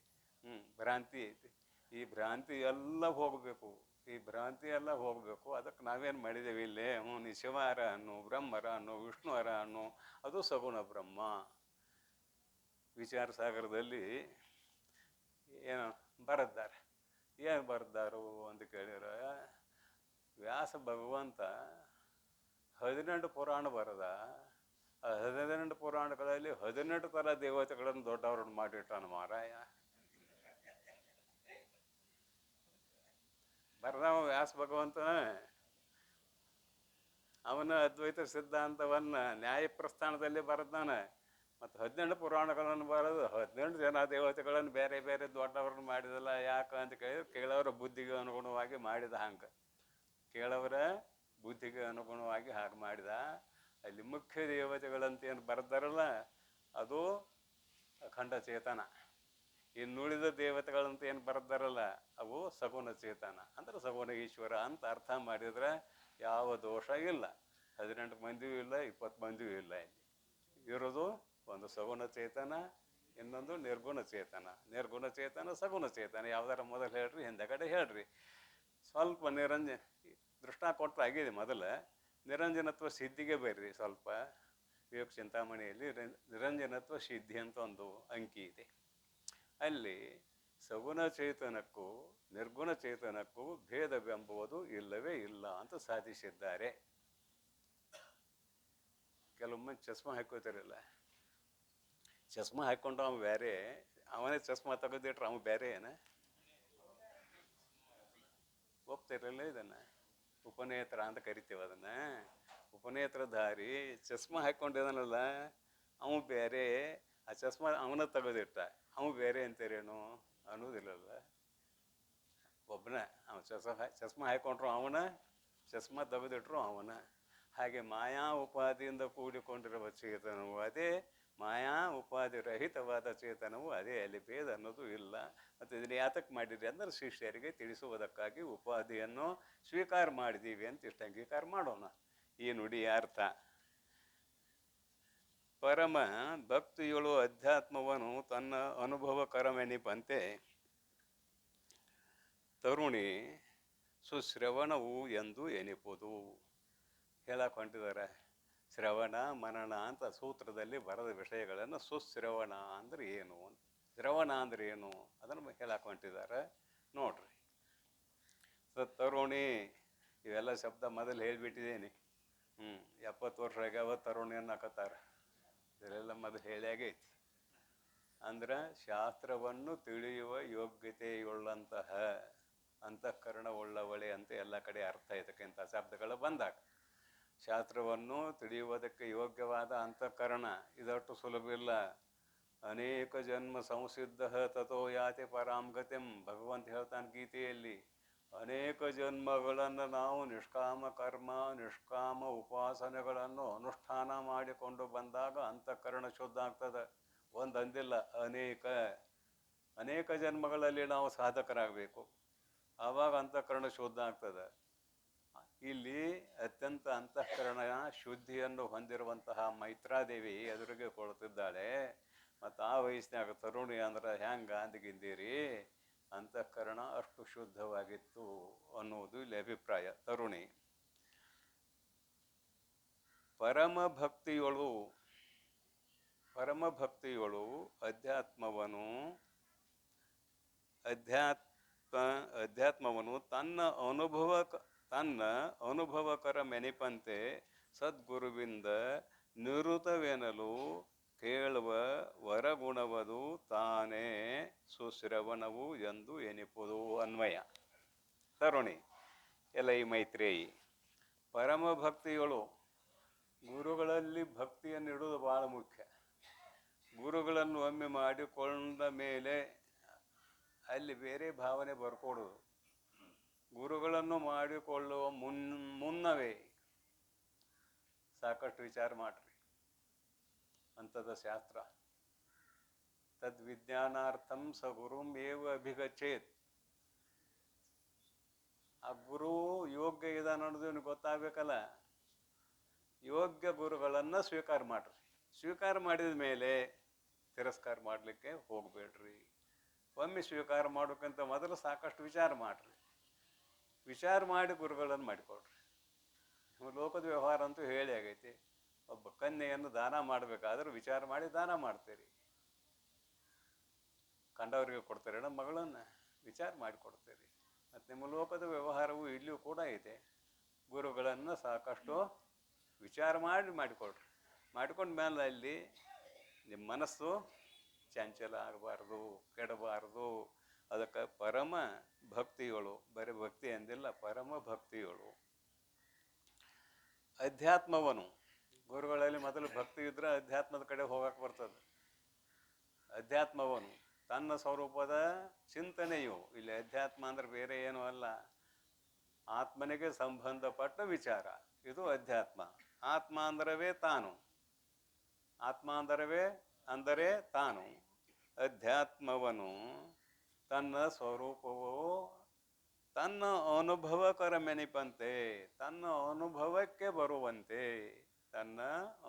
ಭ್ರಾಂತಿ ಐತಿ. ಈ ಭ್ರಾಂತಿ ಎಲ್ಲ ಹೋಗಬೇಕು, ಈ ಭ್ರಾಂತಿ ಎಲ್ಲ ಹೋಗಬೇಕು. ಅದಕ್ಕೆ ನಾವೇನು ಮಾಡಿದ್ದೇವೆ ಇಲ್ಲೇ, ನೀ ಶಿವಾರ ಅನ್ನು, ಬ್ರಹ್ಮರ ಅನ್ನು, ವಿಷ್ಣುವರ ಅನ್ನು, ಅದು ಸಗುಣ ಬ್ರಹ್ಮ. ವಿಚಾರ ಸಾಗರದಲ್ಲಿ ಏನು ಬರೆದ್ದಾರೆ, ಏನು ಬರೆದಾರು ಅಂತ ಕೇಳಿದ್ರೆ, ವ್ಯಾಸ ಭಗವಂತ 18 ಪುರಾಣ ಬರದ. ಆ 18 ಪುರಾಣಗಳಲ್ಲಿ 18 ಥರ ದೇವತೆಗಳನ್ನು ದೊಡ್ಡವ್ರನ್ನ ಮಾಡಿಟ್ಟಾನ ಮಾರಾಯ. ಬರದವ ವ್ಯಾಸ ಭಗವಂತ. ಅವನ ಅದ್ವೈತ ಸಿದ್ಧಾಂತವನ್ನ ನ್ಯಾಯ ಪ್ರಸ್ಥಾನದಲ್ಲಿ ಬರೆದಾನೆ. ಮತ್ತು 18 ಪುರಾಣಗಳನ್ನು ಬರೆದು 18 ಜನ ದೇವತೆಗಳನ್ನು ಬೇರೆ ಬೇರೆ ದೊಡ್ಡವ್ರನ್ನ ಮಾಡಿದಲ್ಲ. ಯಾಕೆ ಅಂತ ಕೇಳಿದ್ರೆ, ಕೇಳೋರ ಬುದ್ಧಿಗೆ ಅನುಗುಣವಾಗಿ ಮಾಡಿದ. ಹಂಗೆ ಕೇಳೋರ ಬುದ್ಧಿಗೆ ಅನುಗುಣವಾಗಿ ಹಾಗೆ ಮಾಡಿದ. ಅಲ್ಲಿ ಮುಖ್ಯ ದೇವತೆಗಳಂತ ಏನು ಬರ್ದಾರಲ್ಲ, ಅದು ಅಖಂಡ ಚೇತನ. ಇನ್ನುಳಿದ ದೇವತೆಗಳಂತ ಏನು ಬರ್ದಾರಲ್ಲ, ಅವು ಸಗುಣ ಚೇತನ, ಅಂದ್ರೆ ಸಗುಣ ಈಶ್ವರ ಅಂತ ಅರ್ಥ ಮಾಡಿದ್ರೆ ಯಾವ ದೋಷ ಇಲ್ಲ. 18 ಮಂದಿಯೂ ಇಲ್ಲ, 20 ಮಂದಿಯೂ ಇಲ್ಲ. ಇಲ್ಲಿ ಇರೋದು ಒಂದು ಸಗುಣ ಚೇತನ, ಇನ್ನೊಂದು ನಿರ್ಗುಣ ಚೇತನ. ನಿರ್ಗುಣ ಚೇತನ, ಸಗುಣ ಚೇತನ. ಯಾವ್ದಾರ ಮೊದಲು ಹೇಳ್ರಿ, ಹಿಂದಗಡೆ ಹೇಳ್ರಿ. ಸ್ವಲ್ಪ ದೃಷ್ಟ ಕೊಟ್ಟರೆ ಆಗಿದೆ. ಮೊದಲು ನಿರಂಜನತ್ವ ಸಿದ್ಧಿಗೆ ಬರ್ರಿ. ಸ್ವಲ್ಪ ವಿವೇಕ ಚಿಂತಾಮಣಿಯಲ್ಲಿ ನಿರಂಜನತ್ವ ಸಿದ್ಧಿ ಅಂತ ಒಂದು ಅಂಕಿ ಇದೆ. ಅಲ್ಲಿ ಸಗುಣ ಚೇತನಕ್ಕೂ ನಿರ್ಗುಣ ಚೇತನಕ್ಕೂ ಭೇದವೆಂಬುವುದು ಇಲ್ಲವೇ ಇಲ್ಲ ಅಂತ ಸಾಧಿಸಿದ್ದಾರೆ. ಕೆಲವೊಮ್ಮೆ ಚಸ್ಮಾ ಹಾಕೋತಿರಲ್ಲ, ಚಸ್ಮಾ ಹಾಕ್ಕೊಂಡು ಅವ ಬೇರೆ, ಅವನೇ ಚಸ್ಮಾ ತೆಗೆದಿಟ್ರೆ ಅವ ಬೇರೆ ಏನ? ಒಪ್ತಿರಲ್ಲ ಇದನ್ನು? ಉಪನೇತ್ರ ಅಂತ ಕರಿತೀವಿ ಅದನ್ನು. ಉಪನೇತ್ರಧಾರಿ ಚಸ್ಮಾ ಹಾಕ್ಕೊಂಡಿದಾನಲ್ಲ, ಅವ ಬೇರೆ. ಆ ಚಸ್ಮಾ ಅವನ ತೆಗೆದಿಟ್ಟ, ಅವ ಬೇರೆ ಅಂತೀರೇನು? ಅನ್ನೋದಿಲ್ಲಲ್ಲ. ಒಬ್ಬನ ಅವ ಚಸ್ಮಾ ಹಾಕೊಂಡ್ರು ಅವನ, ಚಸ್ಮಾ ತೆಗೆದಿಟ್ರು ಅವನ. ಹಾಗೆ ಮಾಯಾ ಉಪಾಧಿಯಿಂದ ಕೂಡಿಕೊಂಡಿರುವ ಚೇತನವು ಅದೇ, ಮಾಯಾ ಉಪಾಧಿ ರಹಿತವಾದ ಚೇತನವು ಅದೇ. ಅಲ್ಲಿ ಭೇದ ಅನ್ನೋದು ಇಲ್ಲ. ಮತ್ತು ಇದನ್ನು ಯಾತಕ್ಕೆ ಮಾಡಿದ್ರಿ ಅಂದ್ರೆ, ಶಿಷ್ಯರಿಗೆ ತಿಳಿಸುವುದಕ್ಕಾಗಿ ಉಪಾಧಿಯನ್ನು ಸ್ವೀಕಾರ ಮಾಡಿದ್ದೀವಿ ಅಂತ ಇಷ್ಟು ಅಂಗೀಕಾರ ಮಾಡೋಣ. ಈ ನುಡಿಯ ಅರ್ಥ, ಪರಮ ಭಕ್ತಿಯಳು ಅಧ್ಯಾತ್ಮವನ್ನು ತನ್ನ ಅನುಭವಕರವೆನಿಪಂತೆ ತರುಣಿ ಸುಶ್ರವಣವು ಎಂದು ಎನಿಪುದು. ಹೇಳಕ್ಕೆ ಹೊಂಟಿದ್ದಾರೆ. ಶ್ರವಣ ಮನನ ಅಂತ ಸೂತ್ರದಲ್ಲಿ ಬರೆದ ವಿಷಯಗಳನ್ನು ಸುಶ್ರವಣ ಅಂದ್ರೆ ಏನು ಅಂತ, ಶ್ರವಣ ಅಂದ್ರೆ ಏನು ಅದನ್ನು ಹೇಳಕ್ಕೆ ಹೊಂಟಿದ್ದಾರೆ. ನೋಡ್ರಿ, ತರುಣಿ ಇವೆಲ್ಲ ಶಬ್ದ ಮೊದಲು ಹೇಳಿಬಿಟ್ಟಿದ್ದೀನಿ. 70 ವರ್ಷ ಆಗ್ಯಾವ ತರುಣಿಯನ್ನು ಹಾಕತ್ತಾರೆ. ಇದೆಲ್ಲ ಮೊದಲು ಹೇಳಿ ಆಗೈತಿ. ಅಂದ್ರೆ ಶಾಸ್ತ್ರವನ್ನು ತಿಳಿಯುವ ಯೋಗ್ಯತೆಯುಳ್ಳಂತಹ ಅಂತಃಕರಣವುಳ್ಳವಳೆ ಅಂತ ಎಲ್ಲ ಕಡೆ ಅರ್ಥ ಇದಕ್ಕಿಂತ ಶಬ್ದಗಳು ಬಂದಾಗ. ಶಾಸ್ತ್ರವನ್ನು ತಿಳಿಯುವುದಕ್ಕೆ ಯೋಗ್ಯವಾದ ಅಂತಃಕರಣ ಇದಷ್ಟು ಸುಲಭವಿಲ್ಲ. ಅನೇಕ ಜನ್ಮ ಸಂಸಿದ್ಧ ತಥೋ ಯಾತಿ ಪರಾಂಗತಿಂ. ಭಗವಂತ ಹೇಳ್ತಾನೆ ಗೀತೆಯಲ್ಲಿ, ಅನೇಕ ಜನ್ಮಗಳನ್ನು ನಾವು ನಿಷ್ಕಾಮ ಕರ್ಮ, ನಿಷ್ಕಾಮ ಉಪಾಸನೆಗಳನ್ನು ಅನುಷ್ಠಾನ ಮಾಡಿಕೊಂಡು ಬಂದಾಗ ಅಂತಃಕರಣ ಶುದ್ಧ ಆಗ್ತದೆ. ಒಂದು ಅಂದಿಲ್ಲ, ಅನೇಕ ಜನ್ಮಗಳಲ್ಲಿ ನಾವು ಸಾಧಕರಾಗಬೇಕು, ಆವಾಗ ಅಂತಃಕರಣ ಶುದ್ಧ ಆಗ್ತದೆ. ಇಲ್ಲಿ ಅತ್ಯಂತ ಅಂತಃಕರಣ ಶುದ್ಧಿಯನ್ನು ಹೊಂದಿರುವಂತಹ ಮೈತ್ರಾದೇವಿ ಎದುರಿಗೆ ಕೊಡ್ತಿದ್ದಾಳೆ. ಮತ್ತು ಆ ವಯಸ್ಸಿನಾಗ ತರುಣಿ ಅಂದ್ರೆ ಹೆಂಗ ಅಂದ್ಗಿಂದೀರಿ? ಅಂತಃಕರಣ ಅಷ್ಟು ಶುದ್ಧವಾಗಿತ್ತು ಅನ್ನುವುದು ಇಲ್ಲಿ ಅಭಿಪ್ರಾಯ. ತರುಣಿ ಪರಮಭಕ್ತಿಯೊಳು ಅಧ್ಯಾತ್ಮವನು ತನ್ನ ಅನುಭವಕರ ಮೆನಿಪಂತೆ ಸದ್ಗುರುವಿಂದ ನಿವೃತ್ತವೆನಲು ಕೇಳುವ ವರಗುಣವದು ತಾನೇ ಸುಶ್ರವಣವು ಎಂದು ಎನಿಪುದು. ಅನ್ವಯ. ತರುಣಿ ಎಲೈ ಮೈತ್ರೇಯಿ, ಪರಮಭಕ್ತಿಗಳು ಗುರುಗಳಲ್ಲಿ ಭಕ್ತಿಯನ್ನು ಇಡುವುದು ಬಹಳ ಮುಖ್ಯ. ಗುರುಗಳನ್ನು ಒಮ್ಮೆ ಮಾಡಿಕೊಂಡ ಮೇಲೆ ಅಲ್ಲಿ ಬೇರೆ ಭಾವನೆ ಬರ್ಕೊಡೋದು. ಗುರುಗಳನ್ನು ಮಾಡಿಕೊಳ್ಳುವ ಮುನ್ನವೇ ಸಾಕಷ್ಟು ವಿಚಾರ ಮಾಡ್ರಿ. ಅಂಥದ್ದು ಶಾಸ್ತ್ರ. ತದ್ವಿಜ್ಞಾನಾರ್ಥಂ ಸ ಗುರುಂ ಏವ ಅಭಿಗಚ್ಚೇತ್. ಆ ಗುರು ಯೋಗ್ಯ ಇದಾನ ಅನ್ನೋದು ನಿಮ್ಗೆ ಗೊತ್ತಾಗಬೇಕಲ್ಲ. ಯೋಗ್ಯ ಗುರುಗಳನ್ನು ಸ್ವೀಕಾರ ಮಾಡ್ರಿ. ಸ್ವೀಕಾರ ಮಾಡಿದ ಮೇಲೆ ತಿರಸ್ಕಾರ ಮಾಡಲಿಕ್ಕೆ ಹೋಗಬೇಡ್ರಿ. ಒಮ್ಮೆ ಸ್ವೀಕಾರ ಮಾಡೋಕ್ಕಿಂತ ಮೊದಲು ಸಾಕಷ್ಟು ವಿಚಾರ ಮಾಡಿರಿ. ವಿಚಾರ ಮಾಡಿ ಗುರುಗಳನ್ನು ಮಾಡಿಕೊಡ್ರಿ. ಲೋಕದ ವ್ಯವಹಾರ ಅಂತೂ ಹೇಳಿ ಆಗೈತಿ. ಒಬ್ಬ ಕನ್ಯೆಯನ್ನು ದಾನ ಮಾಡಬೇಕಾದ್ರೂ ವಿಚಾರ ಮಾಡಿ ದಾನ ಮಾಡ್ತೀರಿ. ಕಂಡವರಿಗೆ ಕೊಡ್ತೀರಿ, ನಮ್ಮ ಮಗಳನ್ನು ವಿಚಾರ ಮಾಡಿ ಕೊಡ್ತೀರಿ. ಮತ್ತು ನಿಮ್ಮ ಲೋಕದ ವ್ಯವಹಾರವು ಇಲ್ಲಿಯೂ ಕೂಡ ಇದೆ. ಗುರುಗಳನ್ನು ಸಾಕಷ್ಟು ವಿಚಾರ ಮಾಡಿಕೊಡ್ರಿ. ಮಾಡಿಕೊಂಡ ಮೇಲೆ ಅಲ್ಲಿ ನಿಮ್ಮ ಮನಸ್ಸು ಚಂಚಲ ಆಗಬಾರ್ದು, ಕೆಡಬಾರ್ದು. ಅದಕ್ಕೆ ಪರಮ ಭಕ್ತಿಗಳು, ಬರೀ ಭಕ್ತಿ ಅಂದಿಲ್ಲ, ಪರಮ ಭಕ್ತಿಗಳು. ಅಧ್ಯಾತ್ಮವನು, ಗುರುಗಳಲ್ಲಿ ಮೊದಲು ಭಕ್ತಿ ಇದ್ರೆ ಅಧ್ಯಾತ್ಮದ ಕಡೆ ಹೋಗಕ್ಕೆ ಬರ್ತದೆ. ಅಧ್ಯಾತ್ಮವನು ತನ್ನ ಸ್ವರೂಪದ ಚಿಂತನೆಯು, ಇಲ್ಲಿ ಅಧ್ಯಾತ್ಮ ಅಂದ್ರೆ ಬೇರೆ ಏನೂ ಅಲ್ಲ, ಆತ್ಮನಿಗೆ ಸಂಬಂಧಪಟ್ಟ ವಿಚಾರ. ಇದು ಅಧ್ಯಾತ್ಮ. ಆತ್ಮ ಅಂದರವೇ ತಾನು. ಆತ್ಮ ಅಂದರೆ ತಾನು. ಅಧ್ಯಾತ್ಮವನು ತನ್ನ ಸ್ವರೂಪವು ತನ್ನ ಅನುಭವಕರ ಮೆನಿಪಂತೆ, ತನ್ನ ಅನುಭವಕ್ಕೆ ಬರುವಂತೆ, ತನ್ನ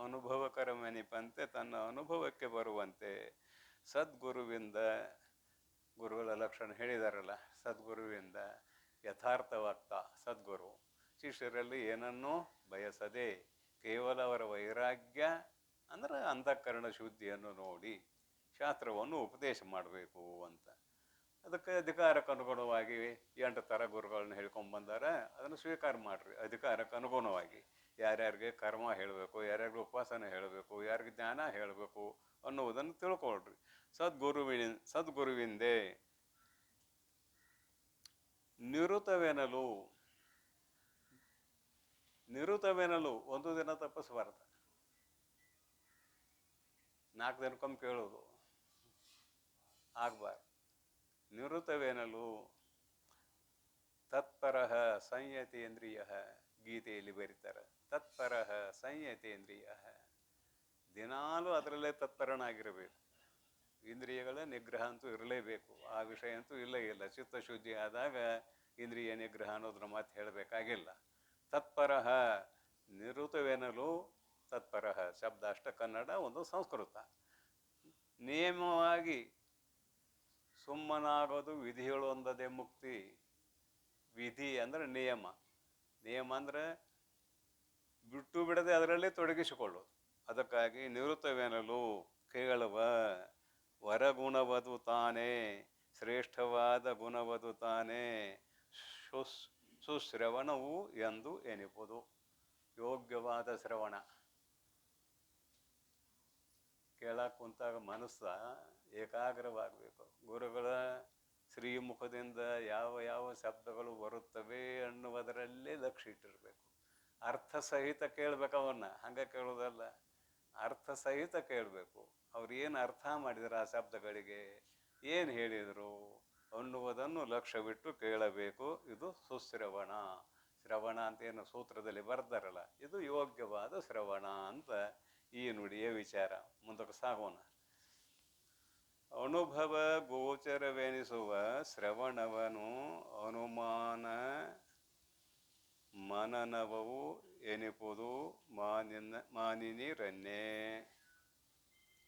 ಅನುಭವಕರ ಮೆನಿಪಂತೆ, ತನ್ನ ಅನುಭವಕ್ಕೆ ಬರುವಂತೆ ಸದ್ಗುರುವಿಂದ, ಗುರುಗಳ ಲಕ್ಷಣ ಹೇಳಿದಾರಲ್ಲ, ಸದ್ಗುರುವಿಂದ ಯಥಾರ್ಥವಾಗ್ತಾ. ಸದ್ಗುರು ಶಿಷ್ಯರಲ್ಲಿ ಏನನ್ನೂ ಬಯಸದೆ ಕೇವಲ ಅವರ ವೈರಾಗ್ಯ ಅಂದ್ರೆ ಅಂತಃಕರಣ ಶುದ್ಧಿಯನ್ನು ನೋಡಿ ಶಾಸ್ತ್ರವನ್ನು ಉಪದೇಶ ಮಾಡಬೇಕು ಅಂತ. ಅದಕ್ಕೆ ಅಧಿಕಾರಕ್ಕೆ ಅನುಗುಣವಾಗಿ 8 ಥರ ಗುರುಗಳನ್ನ ಹೇಳ್ಕೊಂಬಂದಾರ. ಅದನ್ನು ಸ್ವೀಕಾರ ಮಾಡಿರಿ. ಅಧಿಕಾರಕ್ಕೆ ಅನುಗುಣವಾಗಿ ಯಾರ್ಯಾರಿಗೆ ಕರ್ಮ ಹೇಳಬೇಕು, ಯಾರ್ಯಾರಿಗೆ ಉಪಾಸನೆ ಹೇಳಬೇಕು, ಯಾರಿಗೆ ಜ್ಞಾನ ಹೇಳಬೇಕು ಅನ್ನುವುದನ್ನು ತಿಳ್ಕೊಳ್ರಿ. ಸದ್ಗುರುವಿಂದೇ ನಿರುತವೆನಲು ಒಂದು ದಿನ ತಪ್ಪಿಸಬಾರ್ದು. 4 ದಿನಕ್ಕೊಮ್ಮೆ ಕೇಳೋದು ಆಗಬಾರ್ದು. ನಿವೃತ್ತವೇನಲು ತತ್ಪರಃ ಸಂಯತೇಂದ್ರಿಯ. ಗೀತೆಯಲ್ಲಿ ಬರೀತಾರೆ, ತತ್ಪರಃ ಸಂಯತೇಂದ್ರಿಯ. ದಿನಾಲೂ ಅದರಲ್ಲೇ ತತ್ಪರನಾಗಿರಬೇಕು. ಇಂದ್ರಿಯಗಳ ನಿಗ್ರಹ ಅಂತೂ ಇರಲೇಬೇಕು. ಆ ವಿಷಯ ಅಂತೂ ಇಲ್ಲೇ ಇಲ್ಲ. ಚಿತ್ತಶುದ್ಧಿ ಆದಾಗ ಇಂದ್ರಿಯ ನಿಗ್ರಹ ಅನ್ನೋದ್ರ ಮಾತು ಹೇಳಬೇಕಾಗಿಲ್ಲ. ತತ್ಪರಃ, ನಿವೃತ್ತವೆನಲು ತತ್ಪರಃ ಶಬ್ದ ಅಷ್ಟ ಕನ್ನಡ, ಒಂದು ಸಂಸ್ಕೃತ. ನಿಯಮವಾಗಿ ಸುಮ್ಮನಾಗೋದು ವಿಧಿಗಳು ಒಂದದೇ ಮುಕ್ತಿ. ವಿಧಿ ಅಂದರೆ ನಿಯಮ. ನಿಯಮ ಅಂದರೆ ಬಿಟ್ಟು ಬಿಡದೆ ಅದರಲ್ಲೇ ತೊಡಗಿಸಿಕೊಳ್ಳೋದು. ಅದಕ್ಕಾಗಿ ನಿವೃತ್ತವೆನಲು ಕೇಳುವ ವರಗುಣವದು ತಾನೇ, ಶ್ರೇಷ್ಠವಾದ ಗುಣವದು ತಾನೇ ಸುಶ್ರವಣವು ಎಂದು ಎನಿಪುದು. ಯೋಗ್ಯವಾದ ಶ್ರವಣ. ಕೇಳಕ್ಕೆ ಕುಂತಾಗ ಮನಸ್ಸ ಏಕಾಗ್ರವಾಗಬೇಕು. ಗುರುಗಳ ಶ್ರೀಮುಖದಿಂದ ಯಾವ ಯಾವ ಶಬ್ದಗಳು ಬರುತ್ತವೆ ಅನ್ನುವುದರಲ್ಲೇ ಲಕ್ಷ್ಯ ಇಟ್ಟಿರಬೇಕು. ಅರ್ಥ ಸಹಿತ ಕೇಳಬೇಕು. ಅವನ್ನ ಹಂಗೆ ಕೇಳೋದಲ್ಲ, ಅರ್ಥ ಸಹಿತ ಕೇಳಬೇಕು. ಅವ್ರು ಏನು ಅರ್ಥ ಮಾಡಿದ್ರು, ಆ ಶಬ್ದಗಳಿಗೆ ಏನು ಹೇಳಿದರು ಅನ್ನುವುದನ್ನು ಲಕ್ಷ್ಯವಿಟ್ಟು ಕೇಳಬೇಕು. ಇದು ಸುಶ್ರವಣ. ಶ್ರವಣ ಅಂತ ಏನು ಸೂತ್ರದಲ್ಲಿ ಬರ್ತಾರಲ್ಲ, ಇದು ಯೋಗ್ಯವಾದ ಶ್ರವಣ ಅಂತ ಈ ನುಡಿಯ ವಿಚಾರ. ಮುಂದಕ್ಕೆ ಸಾಗೋಣ. ಅನುಭವ ಗೋಚರವೆನಿಸುವ ಶ್ರವಣವನು ಅನುಮಾನ ಮನನವವು ಎನಿಪುದು ಮಾನಿನಿರನ್ನೇ.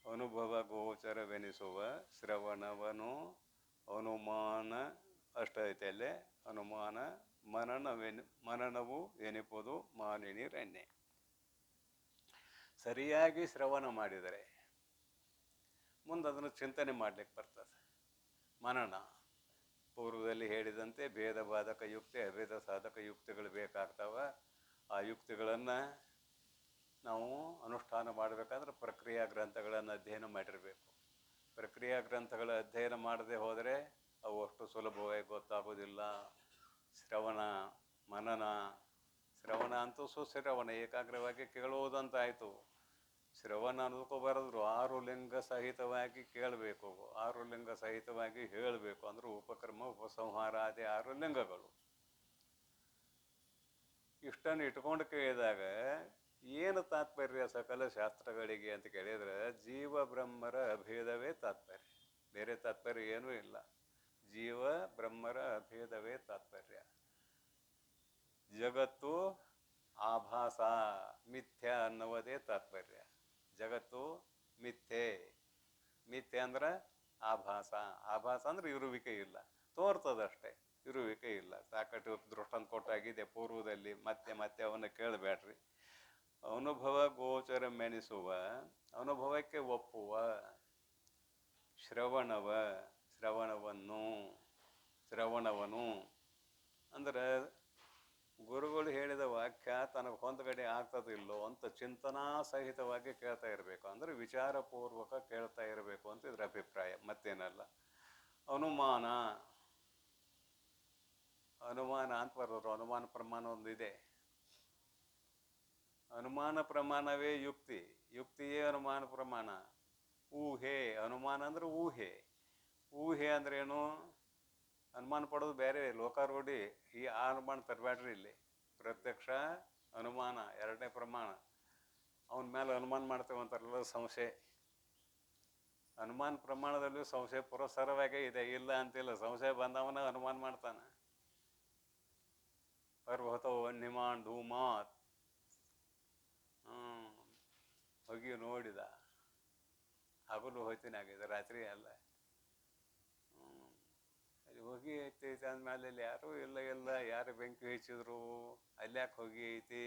ಅನುಭವ ಗೋಚರವೆನಿಸುವ ಶ್ರವಣವನು ಅನುಮಾನ ಅಷ್ಟ ಐತೆ ಅಲ್ಲೇ. ಅನುಮಾನ ಮನನವು ಎನಿಪುದು ಮಾನಿನಿರೆನ್ನೆ. ಸರಿಯಾಗಿ ಶ್ರವಣ ಮಾಡಿದರೆ ಮುಂದೆ ಅದನ್ನು ಚಿಂತನೆ ಮಾಡ್ಲಿಕ್ಕೆ ಬರ್ತದೆ. ಮನನ ಪೂರ್ವದಲ್ಲಿ ಹೇಳಿದಂತೆ ಭೇದ ಬಾಧಕ ಯುಕ್ತಿ, ಅಭೇದ ಸಾಧಕ ಯುಕ್ತಿಗಳು ಬೇಕಾಗ್ತಾವ. ಆ ಯುಕ್ತಿಗಳನ್ನು ನಾವು ಅನುಷ್ಠಾನ ಮಾಡಬೇಕಾದ್ರೆ ಪ್ರಕ್ರಿಯಾ ಗ್ರಂಥಗಳನ್ನು ಅಧ್ಯಯನ ಮಾಡಿರಬೇಕು. ಪ್ರಕ್ರಿಯಾ ಗ್ರಂಥಗಳ ಅಧ್ಯಯನ ಮಾಡದೆ ಹೋದರೆ ಅವು ಅಷ್ಟು ಸುಲಭವಾಗಿ ಗೊತ್ತಾಗೋದಿಲ್ಲ. ಶ್ರವಣ, ಮನನ, ಶ್ರವಣ ಅಂತೂ ಸುಶ್ರವಣ, ಏಕಾಗ್ರವಾಗಿ ಕೇಳುವುದಂತಾಯಿತು. ಶ್ರವಣ ಅನ್ನೋದಕ್ಕೂ ಬರೆದ್ರು 6 ಲಿಂಗ ಸಹಿತವಾಗಿ ಕೇಳಬೇಕು, 6 ಲಿಂಗ ಸಹಿತವಾಗಿ ಹೇಳಬೇಕು. ಅಂದ್ರೆ ಉಪಕ್ರಮ, ಉಪಸಂಹಾರ ಆದಿ 6 ಲಿಂಗಗಳು. ಇಷ್ಟನ್ನು ಇಟ್ಕೊಂಡು ಕೇಳಿದಾಗ ಏನು ತಾತ್ಪರ್ಯ ಸಕಲ ಶಾಸ್ತ್ರಗಳಿಗೆ ಅಂತ ಕೇಳಿದ್ರೆ ಜೀವ ಬ್ರಹ್ಮರ ಅಭೇದವೇ ತಾತ್ಪರ್ಯ, ಬೇರೆ ತಾತ್ಪರ್ಯ ಏನೂ ಇಲ್ಲ. ಜೀವ ಬ್ರಹ್ಮರ ಅಭೇದವೇ ತಾತ್ಪರ್ಯ. ಜಗತ್ತು ಆಭಾಸ, ಮಿಥ್ಯ ಅನ್ನುವುದೇ ತಾತ್ಪರ್ಯ. ಜಗತ್ತು ಮಿಥ್ಯೆ, ಮಿಥ್ಯೆ ಅಂದ್ರೆ ಆಭಾಸ. ಆಭಾಸ ಅಂದ್ರೆ ಇರುವಿಕೆ ಇಲ್ಲ, ತೋರ್ತದಷ್ಟೇ, ಇರುವಿಕೆ ಇಲ್ಲ. ಸಾಕಷ್ಟು ದೃಷ್ಟಾಂತ ಕೊಟ್ಟಾಗಿದೆ ಪೂರ್ವದಲ್ಲಿ, ಮತ್ತೆ ಮತ್ತೆ ಅವನ್ನ ಕೇಳಬೇಡ್ರಿ. ಅನುಭವ ಗೋಚರ ಮೆನಿಸುವ, ಅನುಭವಕ್ಕೆ ಒಪ್ಪುವ ಶ್ರವಣವನು ಅಂದ್ರೆ ಗುರುಗಳು ಹೇಳಿದ ವಾಕ್ಯ ತನಗೆ ಹೊಂದಗಡೆ ಆಗ್ತದಿಲ್ಲೋ ಅಂತ ಚಿಂತನಾ ಸಹಿತವಾಗಿ ಕೇಳ್ತಾ ಇರಬೇಕು. ಅಂದ್ರೆ ವಿಚಾರಪೂರ್ವಕ ಕೇಳ್ತಾ ಇರಬೇಕು ಅಂತ ಇದ್ರ ಅಭಿಪ್ರಾಯ, ಮತ್ತೇನಲ್ಲ. ಅನುಮಾನ ಅಂತ ಬರೋರು, ಅನುಮಾನ ಪ್ರಮಾಣ ಒಂದಿದೆ. ಅನುಮಾನ ಪ್ರಮಾಣವೇ ಯುಕ್ತಿ, ಯುಕ್ತಿಯೇ ಅನುಮಾನ ಪ್ರಮಾಣ. ಊಹೆ, ಅನುಮಾನ ಅಂದ್ರೆ ಊಹೆ. ಊಹೆ ಅಂದ್ರೆ ಏನು? ಅನುಮಾನ ಪಡೋದು ಬೇರೆ, ಲೋಕಾರೂಢಿ. ಈ ಅನುಮಾನ ತರಬೇಡ್ರಿ ಇಲ್ಲಿ. ಪ್ರತ್ಯಕ್ಷ, ಅನುಮಾನ ಎರಡನೇ ಪ್ರಮಾಣ. ಅವನ ಮೇಲೆ ಅನುಮಾನ ಮಾಡ್ತೇವಂತಾರಲ್ಲ, ಸಂಶಯ. ಅನುಮಾನ ಪ್ರಮಾಣದಲ್ಲೂ ಸಂಶಯ ಪುರಸ್ಸರವಾಗೇ ಇದೆ, ಇಲ್ಲ ಅಂತಿಲ್ಲ. ಸಂಶಯ ಬಂದವನ ಅನುಮಾನ ಮಾಡ್ತಾನೆ. ಪರ್ವತೋ ನಿಮಾನ್ ಧೂಮಾತ್, ಹೋಗಿ ನೋಡಿದ, ಹಗಲು ಹೋಯ್ತೀನಿ ಆಗಿದೆ, ರಾತ್ರಿ ಅಲ್ಲ. ಅಲ್ಲಿ ಹೋಗಿ ಐತಿ ಅಂದಮೇಲೆ ಅಲ್ಲಿ ಯಾರೂ ಇಲ್ಲ, ಯಾರು ಬೆಂಕಿ ಹಚ್ಚಿದ್ರು, ಅಲ್ಯಾಕೆ ಹೋಗಿ ಐತಿ?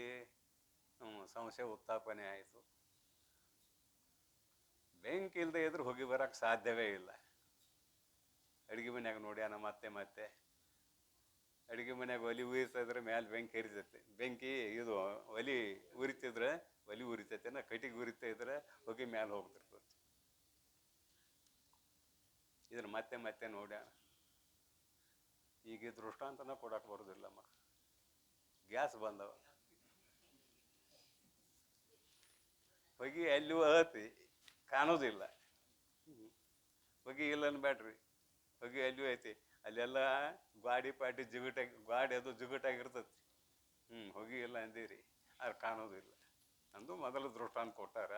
ಸಂಶಯ ಉತ್ಥಾಪನೆ ಆಯಿತು. ಬೆಂಕಿ ಇಲ್ಲದೆ ಇದ್ರೆ ಹೋಗಿ ಬರಕ್ಕೆ ಸಾಧ್ಯವೇ ಇಲ್ಲ. ಅಡುಗೆ ಮನ್ಯಾಗ ನೋಡ್ಯಾನ ಮತ್ತೆ ಅಡುಗೆ ಮನ್ಯಾಗ ಒಲಿ ಉರಿತಿದ್ರೆ ಮ್ಯಾಲೆ ಬೆಂಕಿ ಹರಿತೈತಿ. ಬೆಂಕಿ ಇದು ಒಲಿ ಉರಿತಿದ್ರೆ ಒಲಿ ಉರಿತೈತೆ, ಕಟ್ಟಿಗೆ ಉರಿತಾ ಇದ್ರೆ ಹೋಗಿ ಮ್ಯಾಲೆ ಹೋಗ್ತಿರ್ತದೆ. ಇದನ್ನ ಮತ್ತೆ ನೋಡ್ಯಾನ. ಈಗ ದೃಷ್ಟಾಂತನ ಕೊಡಕ್ಕೆ ಬರೋದಿಲ್ಲ. ಗ್ಯಾಸ್ ಬಂದವ, ಹೊಗೆ ಅಲ್ಲೂ ಹತ್ತಿ ಕಾಣೋದಿಲ್ಲ. ಹೊಗೆ ಇಲ್ಲ ಅನ್ಬೇಡ್ರಿ, ಹೊಗೆ ಅಲ್ಲೂ ಐತಿ. ಅಲ್ಲೆಲ್ಲ ಗಾಡಿ ಗಾಡಿ ಅದು ಜಿಗುಟಾಗಿರ್ತತಿ. ಹೊಗೆ ಇಲ್ಲ ಅಂದಿರಿ, ಅದು ಕಾಣೋದಿಲ್ಲ. ಅಂದು ಮೊದಲು ದೃಷ್ಟಾಂತ ಕೊಟ್ಟಾರ.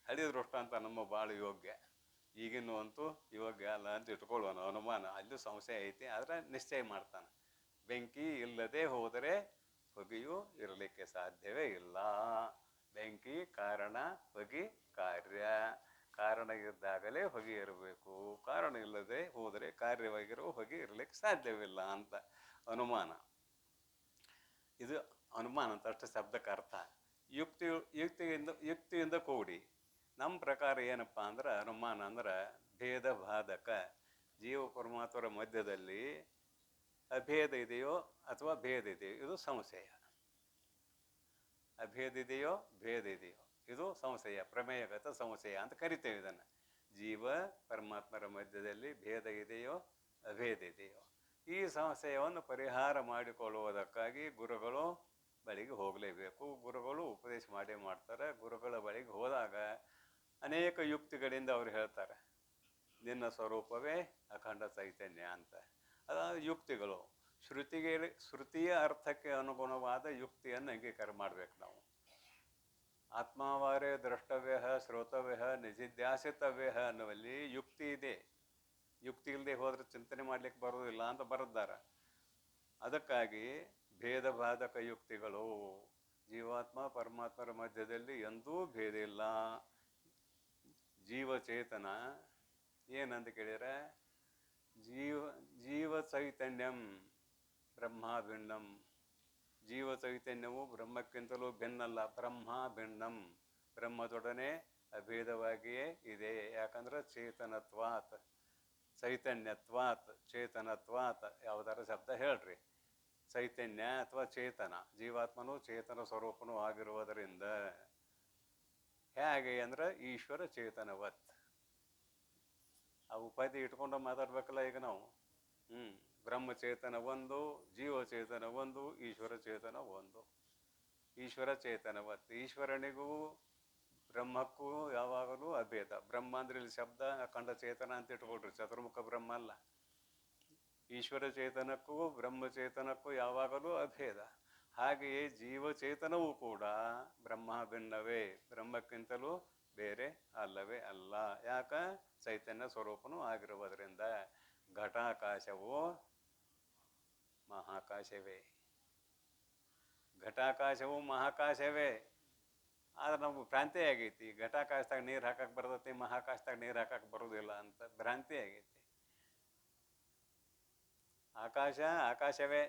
ಹಳಿ ದೃಷ್ಟಾಂತ ನಮ್ಮ ಭಾಳ ಯೋಗ್ಯ, ಈಗಿನ ಅಂತೂ ಯೋಗ್ಯ ಅಲ್ಲ ಅಂತ ಇಟ್ಕೊಳ್ಳೋಣ. ಅನುಮಾನ ಅಲ್ಲೂ ಸಂಶಯ ಐತಿ, ಆದ್ರೆ ನಿಶ್ಚಯ ಮಾಡ್ತಾನೆ. ಬೆಂಕಿ ಇಲ್ಲದೆ ಹೋದರೆ ಹೊಗೆಯು ಇರಲಿಕ್ಕೆ ಸಾಧ್ಯವೇ ಇಲ್ಲ. ಬೆಂಕಿ ಕಾರಣ, ಹೊಗೆ ಕಾರ್ಯ. ಕಾರಣ ಇದ್ದಾಗಲೇ ಹೊಗೆ ಇರಬೇಕು, ಕಾರಣ ಇಲ್ಲದೆ ಹೋದರೆ ಕಾರ್ಯವಾಗಿರೋ ಹೊಗೆ ಇರಲಿಕ್ಕೆ ಸಾಧ್ಯವಿಲ್ಲ ಅಂತ ಅನುಮಾನ. ಇದು ಅನುಮಾನ ಅಂತ ಅಷ್ಟು ಶಬ್ದಕ್ಕೆ ಅರ್ಥ. ಯುಕ್ತಿಯಿಂದ ಕೂಡಿ. ನಮ್ಮ ಪ್ರಕಾರ ಏನಪ್ಪ ಅಂದ್ರೆ ಅನುಮಾನ ಅಂದ್ರೆ ಭೇದ ಬಾಧಕ. ಜೀವ ಪರಮಾತ್ಮರ ಮಧ್ಯದಲ್ಲಿ ಅಭೇದ ಇದೆಯೋ ಅಥವಾ ಭೇದ ಇದೆಯೋ ಇದು ಸಂಶಯ. ಅಭೇದ ಇದೆಯೋ ಭೇದ ಇದೆಯೋ ಇದು ಸಂಶಯ, ಪ್ರಮೇಯಗತ ಸಂಶಯ ಅಂತ ಕರಿತೇವೆ ಇದನ್ನು. ಜೀವ ಪರಮಾತ್ಮರ ಮಧ್ಯದಲ್ಲಿ ಭೇದ ಇದೆಯೋ ಅಭೇದ ಇದೆಯೋ, ಈ ಸಂಶಯವನ್ನು ಪರಿಹಾರ ಮಾಡಿಕೊಳ್ಳುವುದಕ್ಕಾಗಿ ಗುರುಗಳು ಬಳಿಗೆ ಹೋಗಲೇಬೇಕು. ಗುರುಗಳು ಉಪದೇಶ ಮಾಡೇ ಮಾಡ್ತಾರೆ. ಗುರುಗಳ ಬಳಿಗೆ ಹೋದಾಗ ಅನೇಕ ಯುಕ್ತಿಗಳಿಂದ ಅವ್ರು ಹೇಳ್ತಾರೆ, ನಿನ್ನ ಸ್ವರೂಪವೇ ಅಖಂಡ ಚೈತನ್ಯ ಅಂತ. ಅದ ಯುಕ್ತಿಗಳು. ಶ್ರುತಿಯ ಅರ್ಥಕ್ಕೆ ಅನುಗುಣವಾದ ಯುಕ್ತಿಯನ್ನು ಅಂಗೀಕಾರ ಮಾಡ್ಬೇಕು ನಾವು. ಆತ್ಮಾವಾರೇ ದ್ರಷ್ಟವ್ಯ ಶ್ರೋತವ್ಯ ನಿಜಿಧ್ಯಾಸಿತವ್ಯ ಅನ್ನುವಲ್ಲಿ ಯುಕ್ತಿ ಇದೆ. ಯುಕ್ತಿ ಇಲ್ಲದೆ ಹೋದ್ರೆ ಚಿಂತನೆ ಮಾಡ್ಲಿಕ್ಕೆ ಬರೋದಿಲ್ಲ ಅಂತ ಬರೆದಾರ. ಅದಕ್ಕಾಗಿ ಭೇದ ಬಾಧಕ ಯುಕ್ತಿಗಳು. ಜೀವಾತ್ಮ ಪರಮಾತ್ಮರ ಮಧ್ಯದಲ್ಲಿ ಎಂದೂ ಭೇದ ಇಲ್ಲ. ಜೀವಚೇತನ ಏನಂತ ಕೇಳಿದ್ರೆ ಜೀವ ಜೀವ ಚೈತನ್ಯಂ ಬ್ರಹ್ಮ ಭಿನ್ನಂ. ಜೀವ ಚೈತನ್ಯವು ಬ್ರಹ್ಮಕ್ಕಿಂತಲೂ ಭಿನ್ನಲ್ಲ. ಬ್ರಹ್ಮ ಭಿನ್ನಂ, ಬ್ರಹ್ಮದೊಡನೆ ಅಭೇದವಾಗಿಯೇ ಇದೆ. ಯಾಕಂದ್ರೆ ಚೇತನತ್ವಾತ್, ಚೈತನ್ಯತ್ವಾತ್, ಚೇತನತ್ವಾತ್. ಯಾವುದಾರ ಶಬ್ದ ಹೇಳ್ರಿ. ಚೈತನ್ಯ ಅಥವಾ ಚೇತನ, ಜೀವಾತ್ಮನು ಚೇತನ ಸ್ವರೂಪನೂ ಆಗಿರುವುದರಿಂದ ಹೇಗೆ ಅಂದ್ರೆ ಈಶ್ವರ ಚೇತನವತ್. ಆ ಉಪಾಧಿ ಇಟ್ಕೊಂಡು ಮಾತಾಡ್ಬೇಕಲ್ಲ ಈಗ ನಾವು. ಬ್ರಹ್ಮಚೇತನ ಒಂದು, ಜೀವಚೇತನ ಒಂದು, ಈಶ್ವರ ಚೇತನ ಒಂದು. ಈಶ್ವರ ಚೇತನವತ್. ಈಶ್ವರನಿಗೂ ಬ್ರಹ್ಮಕ್ಕೂ ಯಾವಾಗಲೂ ಅಭೇದ. ಬ್ರಹ್ಮ ಅಂದ್ರೆ ಇಲ್ಲಿ ಶಬ್ದ ಅಖಂಡ ಚೇತನ ಅಂತ ಇಟ್ಕೊಳ್ರಿ, ಚತುರ್ಮುಖ ಬ್ರಹ್ಮ ಅಲ್ಲ. ಈಶ್ವರ ಚೇತನಕ್ಕೂ ಬ್ರಹ್ಮಚೇತನಕ್ಕೂ ಯಾವಾಗಲೂ ಅಭೇದ. ಹಾಗೆಯೇ ಜೀವಚೇತನವೂ ಕೂಡ ಬ್ರಹ್ಮ ಭಿನ್ನವೇ, ಬ್ರಹ್ಮಕ್ಕಿಂತಲೂ ಬೇರೆ ಅಲ್ಲವೇ ಅಲ್ಲ. ಯಾಕ? ಚೈತನ್ಯ ಸ್ವರೂಪನೂ ಆಗಿರುವುದರಿಂದ. ಘಟಾಕಾಶವು ಮಹಾಕಾಶವೇ, ಘಟಾಕಾಶವು ಮಹಾಕಾಶವೇ. ಆದ್ರೆ ನಮ್ಗೆ ಭ್ರಾಂತಿ ಆಗೈತಿ, ಘಟಾಕಾಶದಾಗ ನೀರು ಹಾಕಕ್ಕೆ ಬರ್ತೈತಿ, ಮಹಾಕಾಶದಾಗ ನೀರು ಹಾಕಕ್ಕೆ ಬರೋದಿಲ್ಲ ಅಂತ ಭ್ರಾಂತಿ ಆಗೈತಿ. ಆಕಾಶ ಆಕಾಶವೇ,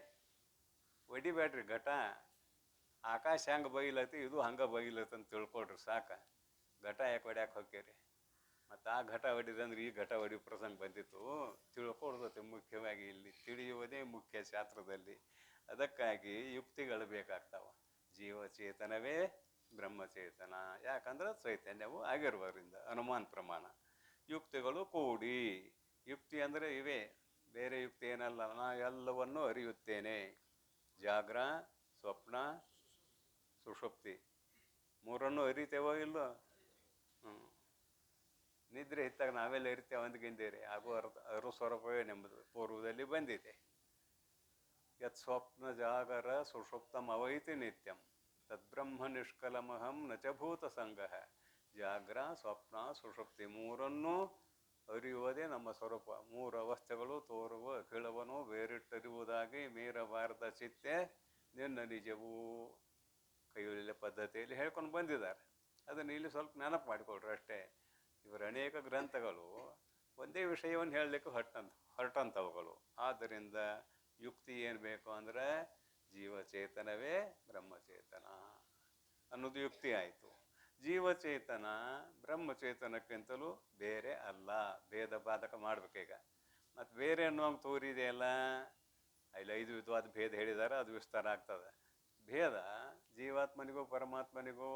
ಒಡಿಬೇಡ್ರಿ. ಘಟ ಆಕಾಶ ಹೆಂಗೆ ಬೈಲತಿ, ಇದು ಹಂಗೆ ಬೈಲತಿ ಅಂತ ತಿಳ್ಕೊಳ್ರಿ ಸಾಕ. ಘಟ ಯಾಕೆ ಹೊಡ್ಯಾಕೆ ಹೋಗ್ಯರಿ? ಮತ್ತು ಆ ಘಟ ಹೊಡಿದಂದ್ರೆ ಈ ಘಟ ಹೊಡಿ ಪ್ರಸಂಗ ಬಂದಿತ್ತು. ತಿಳ್ಕೊಳ್ದತಿ ಮುಖ್ಯವಾಗಿ ಇಲ್ಲಿ ತಿಳಿಯುವುದೇ ಮುಖ್ಯ ಶಾಸ್ತ್ರದಲ್ಲಿ. ಅದಕ್ಕಾಗಿ ಯುಕ್ತಿಗಳು ಬೇಕಾಗ್ತಾವ. ಜೀವಚೇತನವೇ ಬ್ರಹ್ಮಚೇತನ, ಯಾಕಂದ್ರೆ ಚೈತನ್ಯವು ಆಗಿರುವುದರಿಂದ. ಅನುಮಾನ ಪ್ರಮಾಣ. ಯುಕ್ತಿಗಳು ಕೂಡಿ, ಯುಕ್ತಿ ಅಂದರೆ ಇವೇ, ಬೇರೆ ಯುಕ್ತಿ ಏನಲ್ಲ. ನಾ ಎಲ್ಲವನ್ನೂ ಅರಿಯುತ್ತೇನೆ. ಜಾಗ್ರ, ಸ್ವಪ್ನ, ಸುಷುಪ್ತಿ ಮೂರನ್ನು ಅರಿತೇವೋ ಇಲ್ಲೋ? ನಿದ್ರೆ ಇತ್ತಾಗ ನಾವೆಲ್ಲ ಇರ್ತೇವೆ ಅಂದ್ಗಿಂದೇರಿ. ಹಾಗೂ ಅರು ಸ್ವರೂಪವೇ ನೆಮ್ಮದು ಪೂರ್ವದಲ್ಲಿ ಬಂದಿದೆ. ಯತ್ ಸ್ವಪ್ನ ಜಾಗರ ಸುಷುಪ್ತಂ ಅವೈತಿ ನಿತ್ಯಂ ತದ್ಬ್ರಹ್ಮ ನಿಷ್ಕಲಮಹಂ ನಚಭೂತ ಸಂಗಃ. ಜಾಗ್ರ, ಸ್ವಪ್ನ, ಸುಷುಪ್ತಿ ಮೂರನ್ನೂ ಅರಿಯುವುದೇ ನಮ್ಮ ಸ್ವರೂಪ. ಮೂರು ಅವಸ್ಥೆಗಳು ತೋರುವ ಅಖಿಳವನು ಬೇರಿಟ್ಟರಿಯುವುದಾಗಿ ಮೀರಬಾರದ ಚಿತ್ತೆ ನಿನ್ನ ನಿಜವೂ ಕೈಯೊಳ್ಳೆ ಪದ್ಧತಿಯಲ್ಲಿ ಹೇಳ್ಕೊಂಡು ಬಂದಿದ್ದಾರೆ. ಅದನ್ನು ಇಲ್ಲಿ ಸ್ವಲ್ಪ ನೆನಪು ಮಾಡಿಕೊಡ್ರಿ ಅಷ್ಟೇ. ಇವರ ಅನೇಕ ಗ್ರಂಥಗಳು ಒಂದೇ ವಿಷಯವನ್ನು ಹೇಳಲಿಕ್ಕೆ ಹೊರಟಂಥವುಗಳು. ಆದ್ದರಿಂದ ಯುಕ್ತಿ ಏನು ಬೇಕು ಅಂದರೆ ಜೀವಚೇತನವೇ ಬ್ರಹ್ಮಚೇತನ ಅನ್ನೋದು ಯುಕ್ತಿ ಆಯಿತು. ಜೀವಚೇತನ ಬ್ರಹ್ಮಚೇತನಕ್ಕಿಂತಲೂ ಬೇರೆ ಅಲ್ಲ. ಭೇದ ಬಾಧಕ ಮಾಡ್ಬೇಕೀಗ. ಮತ್ತು ಬೇರೆ ಅನ್ನುವಂಗೆ ತೋರಿದೆಯಲ್ಲ, ಅಲ್ಲಿ 5 ವಿಧವಾದ ಭೇದ ಹೇಳಿದ್ದಾರೆ, ಅದು ವಿಸ್ತಾರ ಆಗ್ತದೆ. ಭೇದ ಜೀವಾತ್ಮನಿಗೂ ಪರಮಾತ್ಮನಿಗೂ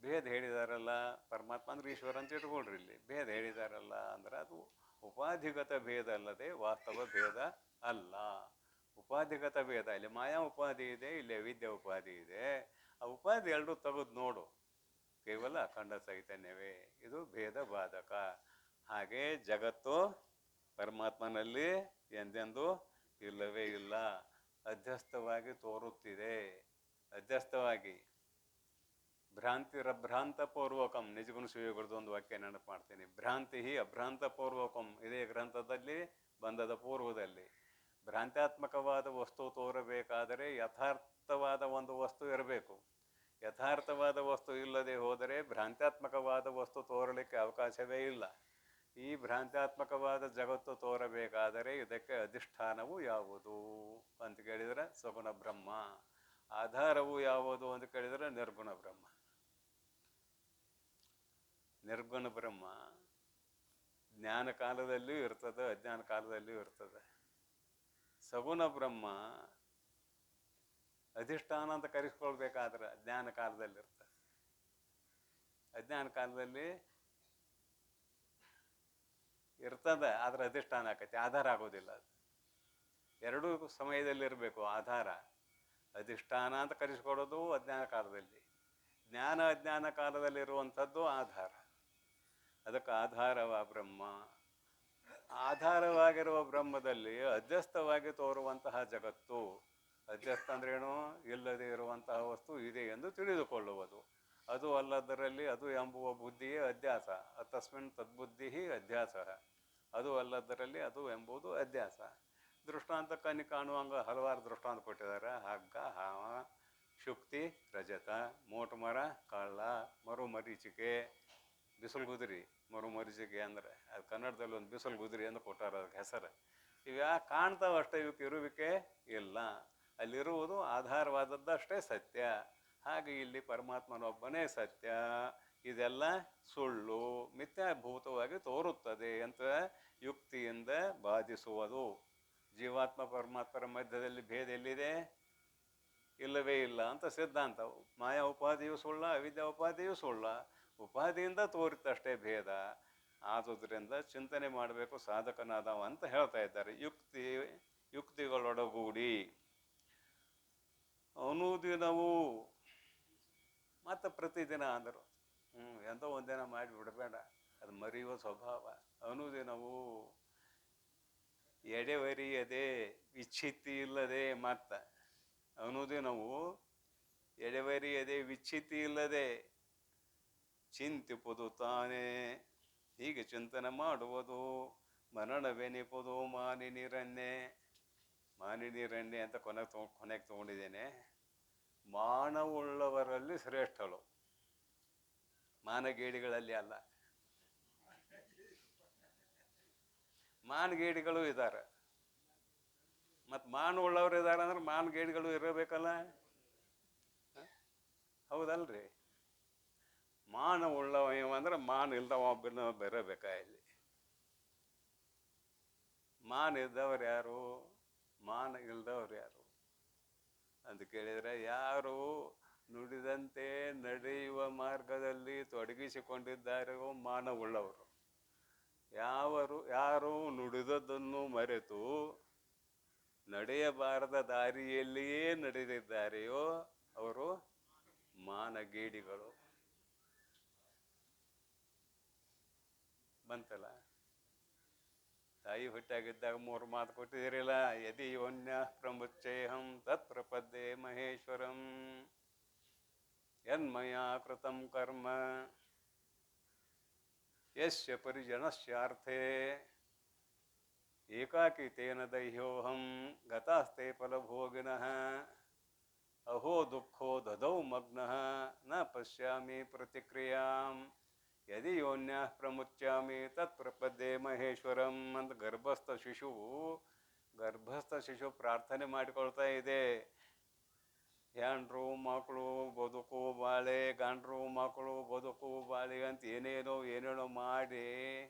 ಭೇದ ಹೇಳಿದಾರಲ್ಲ. ಪರಮಾತ್ಮ ಅಂದ್ರೆ ಈಶ್ವರ ಅಂತ ಇಟ್ಕೊಳ್ರಿ. ಇಲ್ಲಿ ಭೇದ ಹೇಳಿದಾರಲ್ಲ ಅಂದ್ರೆ ಅದು ಉಪಾಧಿಗತ ಭೇದ ಅಲ್ಲದೆ ವಾಸ್ತವ ಭೇದ ಅಲ್ಲ. ಉಪಾಧಿಗತ ಭೇದ, ಇಲ್ಲಿ ಮಾಯಾ ಉಪಾಧಿ ಇದೆ, ಇಲ್ಲಿ ಅವಿದ್ಯಾ ಉಪಾಧಿ ಇದೆ. ಆ ಉಪಾಧಿ ಎರಡೂ ತೆಗೆದು ನೋಡು, ಕೇವಲ ಅಖಂಡ ಚೈತನ್ಯವೇ. ಇದು ಭೇದ ಬಾಧಕ. ಹಾಗೆ ಜಗತ್ತು ಪರಮಾತ್ಮನಲ್ಲಿ ಎಂದೆಂದೂ ಇಲ್ಲವೇ ಇಲ್ಲ, ಅಧ್ಯಸ್ಥವಾಗಿ ತೋರುತ್ತಿದೆ. ಅಧ್ಯಸ್ಥವಾಗಿ ಭ್ರಾಂತಿರಭ್ರಾಂತಪೂರ್ವಕಂ. ನಿಜಗುಣ ಶಿವಗುರುದು ಒಂದು ವಾಕ್ಯ ನೆನಪು ಮಾಡ್ತೀನಿ. ಭ್ರಾಂತಿ ಅಭ್ರಾಂತಪೂರ್ವಕಂ. ಇದೇ ಗ್ರಂಥದಲ್ಲಿ ಬಂಧದ ಪೂರ್ವದಲ್ಲಿ ಭ್ರಾಂತ್ಯಾತ್ಮಕವಾದ ವಸ್ತು ತೋರಬೇಕಾದರೆ ಯಥಾರ್ಥವಾದ ಒಂದು ವಸ್ತು ಇರಬೇಕು. ಯಥಾರ್ಥವಾದ ವಸ್ತು ಇಲ್ಲದೆ ಹೋದರೆ ಭ್ರಾಂತ್ಯಾತ್ಮಕವಾದ ವಸ್ತು ತೋರಲಿಕ್ಕೆ ಅವಕಾಶವೇ ಇಲ್ಲ. ಈ ಭ್ರಾಂತ್ಯಾತ್ಮಕವಾದ ಜಗತ್ತು ತೋರಬೇಕಾದರೆ ಇದಕ್ಕೆ ಅಧಿಷ್ಠಾನವು ಯಾವುದು ಅಂತ ಕೇಳಿದರೆ ಸಗುಣ ಬ್ರಹ್ಮ. ಆಧಾರವು ಯಾವುದು ಅಂತ ಕೇಳಿದರೆ ನಿರ್ಗುಣ ಬ್ರಹ್ಮ. ನಿರ್ಗುಣ ಬ್ರಹ್ಮ ಜ್ಞಾನ ಕಾಲದಲ್ಲಿಯೂ ಇರ್ತದೆ, ಅಜ್ಞಾನ ಕಾಲದಲ್ಲಿಯೂ ಇರ್ತದೆ. ಸಗುಣ ಬ್ರಹ್ಮ ಅಧಿಷ್ಠಾನ ಅಂತ ಕರೆಸ್ಕೊಳ್ಬೇಕಾದ್ರೆ ಜ್ಞಾನ ಕಾಲದಲ್ಲಿ ಇರ್ತದೆ. ಅಜ್ಞಾನ ಕಾಲದಲ್ಲಿ ಇರ್ತದೆ, ಆದ್ರೆ ಅಧಿಷ್ಠಾನ ಆಕೈತಿ, ಆಧಾರ ಆಗೋದಿಲ್ಲ. ಅದು ಎರಡೂ ಸಮಯದಲ್ಲಿ ಇರಬೇಕು. ಆಧಾರ ಅಧಿಷ್ಠಾನ ಅಂತ ಕರೆಸ್ಕೊಡೋದು ಅಜ್ಞಾನ ಕಾಲದಲ್ಲಿ, ಜ್ಞಾನ ಅಜ್ಞಾನ ಕಾಲದಲ್ಲಿರುವಂಥದ್ದು ಆಧಾರ. ಅದಕ್ಕೆ ಆಧಾರವ ಬ್ರಹ್ಮ. ಆಧಾರವಾಗಿರುವ ಬ್ರಹ್ಮದಲ್ಲಿ ಅಧ್ಯಸ್ಥವಾಗಿ ತೋರುವಂತಹ ಜಗತ್ತು. ಅಧ್ಯಸ್ಥ ಅಂದ್ರೇನು? ಇಲ್ಲದೆ ಇರುವಂತಹ ವಸ್ತು ಇದೆ ಎಂದು ತಿಳಿದುಕೊಳ್ಳುವುದು. ಅದು ಅಲ್ಲದರಲ್ಲಿ ಅದು ಎಂಬುವ ಬುದ್ಧಿಯೇ ಅಧ್ಯಾಸ. ತಸ್ಮಿನ್ ತದ್ಬುದ್ಧಿ ಅಧ್ಯಾಸ. ಅದು ಅಲ್ಲದರಲ್ಲಿ ಅದು ಎಂಬುದು ಅಧ್ಯಾಸ. ದೃಷ್ಟಾಂತ ಕಣ್ಣಿ ಕಾಣುವಂಗ ಹಲವಾರು ದೃಷ್ಟಾಂತ ಕೊಟ್ಟಿದ್ದಾರೆ. ಹಗ್ಗ, ಹಾವ, ಶುಕ್ತಿ, ರಜತ, ಮೋಟು ಮರ, ಕಳ್ಳ, ಮರುಮರೀಚಿಕೆ, ಬಿಸಿಲು ಗುದ್ರಿ ಮರುಮರಿಸಿಕೆ ಅಂದ್ರೆ ಅದು ಕನ್ನಡದಲ್ಲಿ ಒಂದು ಬಿಸಿಲು ಗುದ್ರಿ ಅಂತ ಕೊಟ್ಟಾರ ಅದಕ್ಕೆ ಹೆಸರು. ಇವ್ಯಾ ಕಾಣ್ತಾವ ಅಷ್ಟೇ, ಇವಕ್ಕೆ ಇರುವಿಕೆ ಇಲ್ಲ. ಅಲ್ಲಿರುವುದು ಆಧಾರವಾದದ್ದಷ್ಟೇ ಸತ್ಯ. ಹಾಗೆ ಇಲ್ಲಿ ಪರಮಾತ್ಮನೊಬ್ಬನೇ ಸತ್ಯ, ಇದೆಲ್ಲ ಸುಳ್ಳು ಮಿಥ್ಯಾಭೂತವಾಗಿ ತೋರುತ್ತದೆ ಅಂತ ಯುಕ್ತಿಯಿಂದ ಬಾಧಿಸುವುದು. ಜೀವಾತ್ಮ ಪರಮಾತ್ಮರ ಮಧ್ಯದಲ್ಲಿ ಭೇದ ಎಲ್ಲಿದೆ? ಇಲ್ಲವೇ ಇಲ್ಲ ಅಂತ ಸಿದ್ಧಾಂತ. ಮಾಯಾ ಉಪಾಧಿಯೂ ಸುಳ್ಳ, ಅವಿದ್ಯಾ ಉಪಾಧಿಯೂ ಸುಳ್ಳ, ಉಪಾಧಿಯಿಂದ ತೋರಿತಷ್ಟೇ ಭೇದ. ಆದುದರಿಂದ ಚಿಂತನೆ ಮಾಡಬೇಕು ಸಾಧಕನಾದವ ಅಂತ ಹೇಳ್ತಾ ಇದ್ದಾರೆ. ಯುಕ್ತಿಗಳೊಡಗೂಡಿ ಅನುದಿನವೂ ಮತ್ತು ಪ್ರತಿದಿನ ಅಂದರು. ಎಂದೋ ಒಂದಿನ ಮಾಡಿ ಬಿಡಬೇಡ, ಅದು ಮರೆಯುವ ಸ್ವಭಾವ. ಅನುದಿನವೂ ಎಡೆವರಿಯದೆ ವಿಚ್ಛಿತ್ತಿ ಇಲ್ಲದೆ, ಮತ್ತ ಅನುದಿನವೂ ಎಡೆವರಿಯದೆ ವಿಚ್ಛಿತ್ತಿ ಇಲ್ಲದೆ ಚಿಂತಿಪುದು ತಾನೇ. ಹೀಗೆ ಚಿಂತನೆ ಮಾಡುವುದು. ಮರಣವೆನಿಪುದು ಮಾನಿನಿರನ್ನೇ. ಮಾನಿನಿರನ್ನೇ ಅಂತ ಕೊನೆಗೆ ತಗೊಂಡಿದ್ದೇನೆ. ಮಾನವುಳ್ಳವರಲ್ಲಿ ಶ್ರೇಷ್ಠಳು, ಮಾನಗೇಡಿಗಳಲ್ಲಿ ಅಲ್ಲ. ಮಾನಗೇಡಿಗಳು ಇದ್ದಾರೆ, ಮತ್ತು ಮಾನವುಳ್ಳವರು ಇದ್ದಾರೆ ಅಂದ್ರೆ ಮಾನಗೇಡಿಗಳು ಇರಬೇಕಲ್ಲ, ಹೌದಲ್ರಿ? ಮಾನವುಳ್ಳವ ಅಂದ್ರೆ ಮಾನ ಇಲ್ದವ ಒಬ್ಬನ ಬರಬೇಕ ಇಲ್ಲಿ. ಮಾನ ಇದ್ದವ್ರು ಯಾರು? ಮಾನ ಇಲ್ದವ್ರು ಯಾರು ಅಂತ ಕೇಳಿದರೆ, ಯಾರು ನುಡಿದಂತೆ ನಡೆಯುವ ಮಾರ್ಗದಲ್ಲಿ ತೊಡಗಿಸಿಕೊಂಡಿದ್ದಾರೋ ಮಾನವುಳ್ಳವರು. ಯಾರು ನುಡಿದದ್ದನ್ನು ಮರೆತು ನಡೆಯಬಾರದ ದಾರಿಯಲ್ಲಿಯೇ ನಡೆದಿದ್ದಾರೆಯೋ ಅವರು ಮಾನಗೇಡಿಗಳು. ಬಂತಲ್ಲ, ತಾಯಿ ಹೊಟ್ಟಾಗಿದ್ದಾಗ 3 ಮಾತು ಕೊಟ್ಟಿದ್ದೀರಿಲ್ಲ. ಯದಿ ಯೋನ್ಯ ಪ್ರಮುಚ್ಚೇಹಂ ತತ್ ಪ್ರಪದ್ಯೆ ಮಹೇಶ್ವರಂ ಯನ್ಮಯ ಕೃತಂ ಕರ್ಮ ಯಸ್ಯ ಪರಿಜನಸ್ಯಾರ್ಥೇ ಏಕಾಕಿತೇನ ದಹ್ಯೋಹಂ ಗತಾಸ್ತೆ ಫಲಭೋಗಿನಃ ಅಹೋ ದುಃಖೋ ದದೌ ಮಗ್ನಃ ನ ಪಶ್ಯಾಮಿ ಪ್ರತಿಕ್ರಿಯಾಂ ಯದಿ ಯೋನ್ಯ ಪ್ರಮುಚ್ಯಾಮಿ ತತ್ ಪ್ರಪದ್ಯೆ ಮಹೇಶ್ವರಂ ಅಂತ ಗರ್ಭಸ್ಥ ಶಿಶು ಪ್ರಾರ್ಥನೆ ಮಾಡಿಕೊಳ್ತಾ ಇದೆ. ಹೆಂಡ್ರು ಮಕ್ಕಳು ಬದುಕು ಬಾಳೆ, ಗಂಡ್ರು ಮಕ್ಕಳು ಬದುಕು ಬಾಳೆ ಅಂತ ಏನೇನೋ ಮಾಡಿ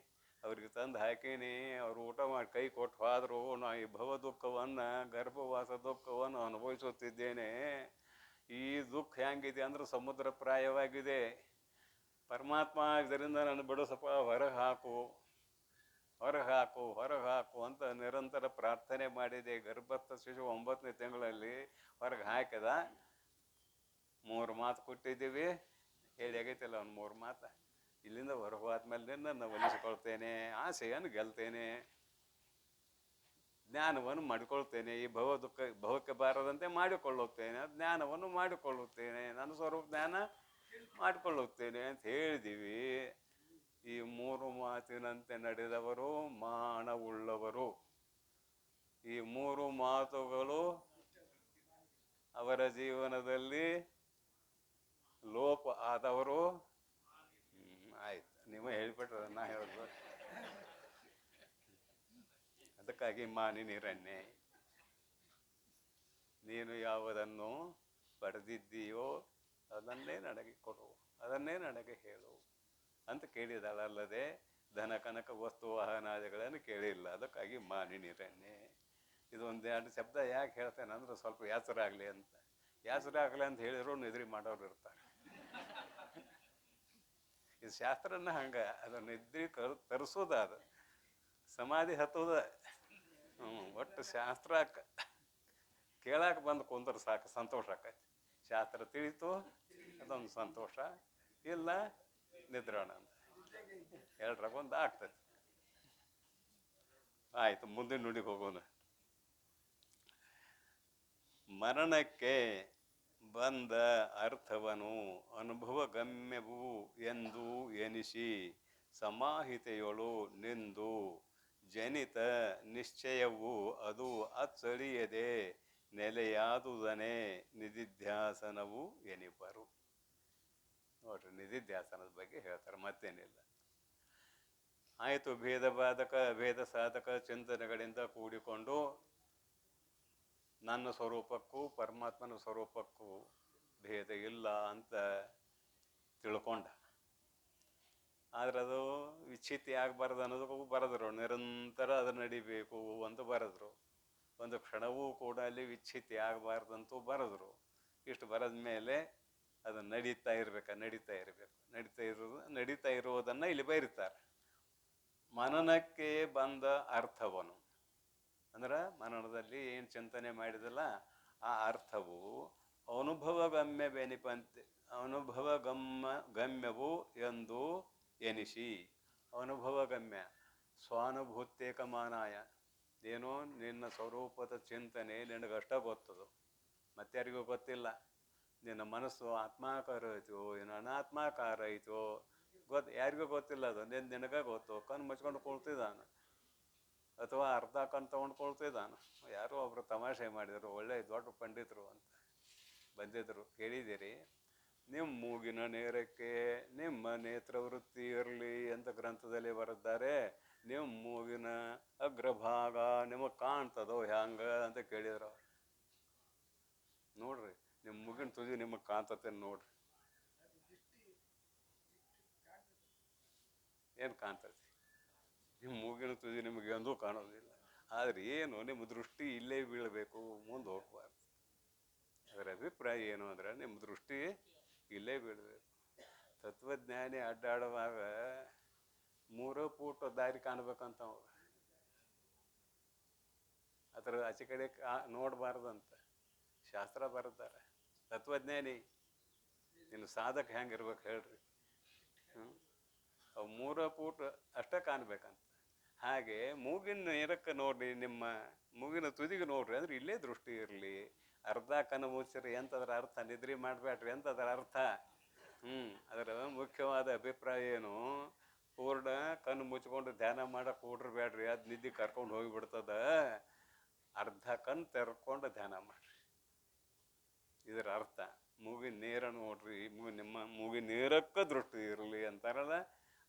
ಅವ್ರಿಗೆ ತಂದು ಹಾಕೀನಿ. ಅವ್ರು ಊಟ ಮಾಡಿ ಕೈ ಕೊಟ್ಟು ಹೋದ್ರು. ನಾ ಈ ಭವ ದುಃಖವನ್ನು, ಗರ್ಭವಾಸ ದುಃಖವನ್ನು ಅನುಭವಿಸುತ್ತಿದ್ದೇನೆ. ಈ ದುಃಖ ಹೆಂಗಿದೆ ಅಂದ್ರೆ ಸಮುದ್ರ ಪ್ರಾಯವಾಗಿದೆ. ಪರಮಾತ್ಮ ಇದರಿಂದ ನಾನು ಬಿಡಿಸಪ್ಪ, ಹೊರಗೆ ಹಾಕು ಅಂತ ನಿರಂತರ ಪ್ರಾರ್ಥನೆ ಮಾಡಿದೆ. ಗರ್ಭಸ್ಥ ಶಿಶು 9ನೇ ತಿಂಗಳಲ್ಲಿ ಹೊರಗೆ ಹಾಕಿದ. 3 ಮಾತು ಕೊಟ್ಟಿದ್ದೀವಿ, ಹೇಳಿ ಆಗೈತಿಲ್ಲ ಅವ್ನು 3 ಮಾತು. ಇಲ್ಲಿಂದ ಹೊರಗೆ ಹೋದ್ಮೇಲೆ ನಾನು ಒಲಿಸಿಕೊಳ್ತೇನೆ, ಆಸೆಯನ್ನು ಗೆಲ್ತೇನೆ, ಜ್ಞಾನವನ್ನು ಮಾಡಿಕೊಳ್ತೇನೆ, ಈ ಭವಕ್ಕೆ ಬಾರದಂತೆ ಮಾಡಿಕೊಳ್ಳುತ್ತೇನೆ, ಜ್ಞಾನವನ್ನು ಮಾಡಿಕೊಳ್ಳುತ್ತೇನೆ, ನನ್ನ ಸ್ವರೂಪ ಜ್ಞಾನ ಮಾಡಿಕೊಳ್ಳುತ್ತೇನೆ ಅಂತ ಹೇಳಿದ್ದೀವಿ. ಈ 3 ಮಾತಿನಂತೆ ನಡೆದವರು ಮಾನವುಳ್ಳವರು. ಈ 3 ಮಾತುಗಳು ಅವರ ಜೀವನದಲ್ಲಿ ಲೋಪ ಆದವರು. ಆಯ್ತು, ನೀವು ಹೇಳಿಬಿಟ್ರೆ ನಾ ಹೇಳೋದು. ಅದಕ್ಕಾಗಿ ಮಾನಿನಿರನ್ನೇ, ನೀನು ಯಾವುದನ್ನು ಪಡೆದಿದ್ದೀಯೋ ಅದನ್ನೇ ನನಗೆ ಕೊಡು, ಅದನ್ನೇ ನನಗೆ ಹೇಳು ಅಂತ ಕೇಳಿದಳಲ್ಲದೆ ಧನ ಕನಕ ವಸ್ತು ವಾಹನಾದಿಗಳನ್ನು ಕೇಳಿಲ್ಲ. ಅದಕ್ಕಾಗಿ ಮಾನಿನಿರನ್ನೇ. ಇದು 1-2 ಶಬ್ದ ಯಾಕೆ ಹೇಳ್ತೇನೆ ಅಂದ್ರೆ ಸ್ವಲ್ಪ ಯಾಸರ ಆಗಲಿ ಅಂತ ಹೇಳಿದ್ರು ನಿದ್ರಿ ಮಾಡೋರು ಇರ್ತಾರೆ. ಇದು ಶಾಸ್ತ್ರನ ಹಂಗೆ, ಅದು ನಿದ್ರಿ ತರಿಸೋದ, ಅದು ಸಮಾಧಿ ಹತ್ತೋದ. ಒಟ್ಟು ಶಾಸ್ತ್ರ ಕೇಳಾಕ ಬಂದು ಕುಂದ್ರೆ ಸಾಕು, ಸಂತೋಷ ಆಕೈತಿ. ಶಾಸ್ತ್ರ ತಿಳಿತು ಅದೊಂದು ಸಂತೋಷ, ಇಲ್ಲ ನಿದ್ರಾಣ ಅಂತ 2 ಆಗ್ತದೆ. ಆಯ್ತು, ಮುಂದಿನ ನುಡಿಗೆ ಹೋಗೋಣ. ಮರಣಕ್ಕೆ ಬಂದ ಅರ್ಥವನು ಅನುಭವಗಮ್ಯವು ಎಂದು ಎನಿಸಿ ಸಮಾಹಿತೆಯೊಳು ನಿಂದು ಜನಿತ ನಿಶ್ಚಯವು ಅದು ಅಚ್ಚಳಿಯದೆ ನೆಲೆಯಾದುದನೇ ನಿಧಿಧ್ಯಾಸನವು ಎನಿಪರು. ನೋಡ್ರಿ ನಿಧಿಧ್ಯಾಸನದ ಬಗ್ಗೆ ಹೇಳ್ತಾರೆ, ಮತ್ತೇನಿಲ್ಲ. ಆಯಿತು, ಭೇದ ಬಾಧಕ ಭೇದ ಸಾಧಕ ಚಿಂತನೆಗಳಿಂದ ಕೂಡಿಕೊಂಡು ನನ್ನ ಸ್ವರೂಪಕ್ಕೂ ಪರಮಾತ್ಮನ ಸ್ವರೂಪಕ್ಕೂ ಭೇದ ಇಲ್ಲ ಅಂತ ತಿಳ್ಕೊಂಡ. ಆದ್ರೆ ಅದು ವಿಚ್ಛಿತಿ ಆಗಬಾರ್ದು ಅನ್ನೋದಕ್ಕೂ ಬರೆದ್ರು, ನಿರಂತರ ಅದು ನಡಿಬೇಕು ಅಂತ ಬರೆದ್ರು. ಒಂದು ಕ್ಷಣವೂ ಕೂಡ ಅಲ್ಲಿ ವಿಚ್ಛಿತಿ ಆಗಬಾರ್ದಂತೂ ಬರೆದ್ರು. ಇಷ್ಟು ಬರೆದ ಮೇಲೆ ಅದು ನಡೀತಾ ಇರಬೇಕು, ನಡೀತಾ ಇರುವುದನ್ನು ಇಲ್ಲಿ ಬರೀತಾರೆ. ಮನನಕ್ಕೆ ಬಂದ ಅರ್ಥವನು ಅಂದ್ರೆ ಮನನದಲ್ಲಿ ಏನು ಚಿಂತನೆ ಮಾಡಿದಲ್ಲ ಆ ಅರ್ಥವು ಗಮ್ಯವು ಎಂದು ಎನಿಸಿ. ಅನುಭವಗಮ್ಯ ಸ್ವಾನುಭೂತ್ಯೇಕಮಾನಾಯ, ಏನೋ ನಿನ್ನ ಸ್ವರೂಪದ ಚಿಂತನೆ ನಿನಗಷ್ಟ ಗೊತ್ತದು, ಮತ್ತಾರಿಗೂ ಗೊತ್ತಿಲ್ಲ. ನಿನ್ನ ಮನಸ್ಸು ಆತ್ಮಾಕಾರ ಐತೋ ಏನು ಅನಾತ್ಮಾಕಾರ ಐತೋ ಯಾರಿಗೂ ಗೊತ್ತಿಲ್ಲ. ಅದು ನಿನಗ ಗೊತ್ತು. ಕಣ್ಣು ಮುಚ್ಕೊಂಡು ಕುಳ್ತಿದ್ದಾನೆ ಅಥವಾ ಅರ್ಧ ಕಣ್ಣು ತೊಗೊಂಡು ಕುಳ್ತಿದ್ದಾನೆ. ಯಾರೋ ಒಬ್ರು ತಮಾಷೆ ಮಾಡಿದರು, ಒಳ್ಳೆ ದೊಡ್ಡ ಪಂಡಿತರು ಅಂತ ಬಂದಿದ್ರು, ಕೇಳಿದ್ದೀರಿ, ನಿಮ್ಮ ಮೂಗಿನ ನೇರಕ್ಕೆ ನಿಮ್ಮ ನೇತ್ರವೃತ್ತಿ ಇರಲಿ ಅಂತ ಗ್ರಂಥದಲ್ಲಿ ಬರೆದಿದ್ದಾರೆ. ನಿಮ್ಮ ಮೂಗಿನ ಅಗ್ರಭಾಗ ನಿಮಗೆ ಕಾಣ್ತದೋ ಹ್ಯಾಂಗ ಅಂತ ಕೇಳಿದ್ರು ಅವ್ರು. ನೋಡ್ರಿ, ನಿಮ್ಮ ಮೂಗಿನ ತುದಿ ನಿಮಗೆ ಕಾಣ್ತತೆ ನೋಡ್ರಿ, ಏನು ಕಾಣ್ತದೆ? ನಿಮ್ಮ ಮೂಗಿನ ತುದಿ ನಿಮಗೆ ಎಂದೂ ಕಾಣೋದಿಲ್ಲ. ಆದರೆ ಏನು, ನಿಮ್ಮ ದೃಷ್ಟಿ ಇಲ್ಲೇ ಬೀಳಬೇಕು, ಮುಂದೆ ಹೋಗ್ಬಾರ್ದು. ಅದರ ಅಭಿಪ್ರಾಯ ಏನು ಅಂದ್ರೆ ನಿಮ್ಮ ದೃಷ್ಟಿ ಇಲ್ಲೇ ಬೀಳಬೇಕು. ತತ್ವಜ್ಞಾನಿ ಅಡ್ಡಾಡುವಾಗ 3 ಫೂಟ್ ದಾರಿ ಕಾಣ್ಬೇಕಂತ ಅದರ ಆಚೆ ಕಡೆ ನೋಡಬಾರ್ದಂತ ಶಾಸ್ತ್ರ ಬರೆದಾರೆ. ತತ್ವಜ್ಞಾನಿ ಇನ್ನು ಸಾಧಕ ಹೆಂಗಿರ್ಬೇಕು ಹೇಳ್ರಿ? ಅವು 3 ಫೂಟ್ ಅಷ್ಟೇ ಕಾಣ್ಬೇಕಂತ. ಹಾಗೆ ಮೂಗಿನ ನೇರಕ್ಕೆ ನೋಡ್ರಿ, ನಿಮ್ಮ ಮೂಗಿನ ತುದಿಗೆ ನೋಡ್ರಿ ಅಂದ್ರೆ ಇಲ್ಲೇ ದೃಷ್ಟಿ ಇರಲಿ. ಅರ್ಧ ಕಣ್ಣು ಮುಚ್ಚಿರಿ ಎಂತದ್ರ ಅರ್ಥ? ನಿದ್ರಿ ಮಾಡಬೇಡ್ರಿ ಎಂತದ್ರ ಅರ್ಥ? ಅದರ ಮುಖ್ಯವಾದ ಅಭಿಪ್ರಾಯ ಏನು? ಪೂರ್ಣ ಕಣ್ಣು ಮುಚ್ಕೊಂಡು ಧ್ಯಾನ ಮಾಡಕ್ಕೆ ಕೂಡ್ರಬೇಡ್ರಿ, ಅದು ನಿದ್ದೆ ಕರ್ಕೊಂಡು ಹೋಗಿಬಿಡ್ತದ. ಅರ್ಧ ಕಣ್ಣು ತೆರ್ಕೊಂಡು ಧ್ಯಾನ ಮಾಡ್ರಿ, ಇದರ ಅರ್ಥ. ಮೂಗಿನ ನೇರ ನೋಡ್ರಿ, ನಿಮ್ಮ ಮೂಗಿನ ನೇರಕ್ಕೆ ದೃಷ್ಟಿ ಇರಲಿ ಅಂತಾರಲ್ಲ,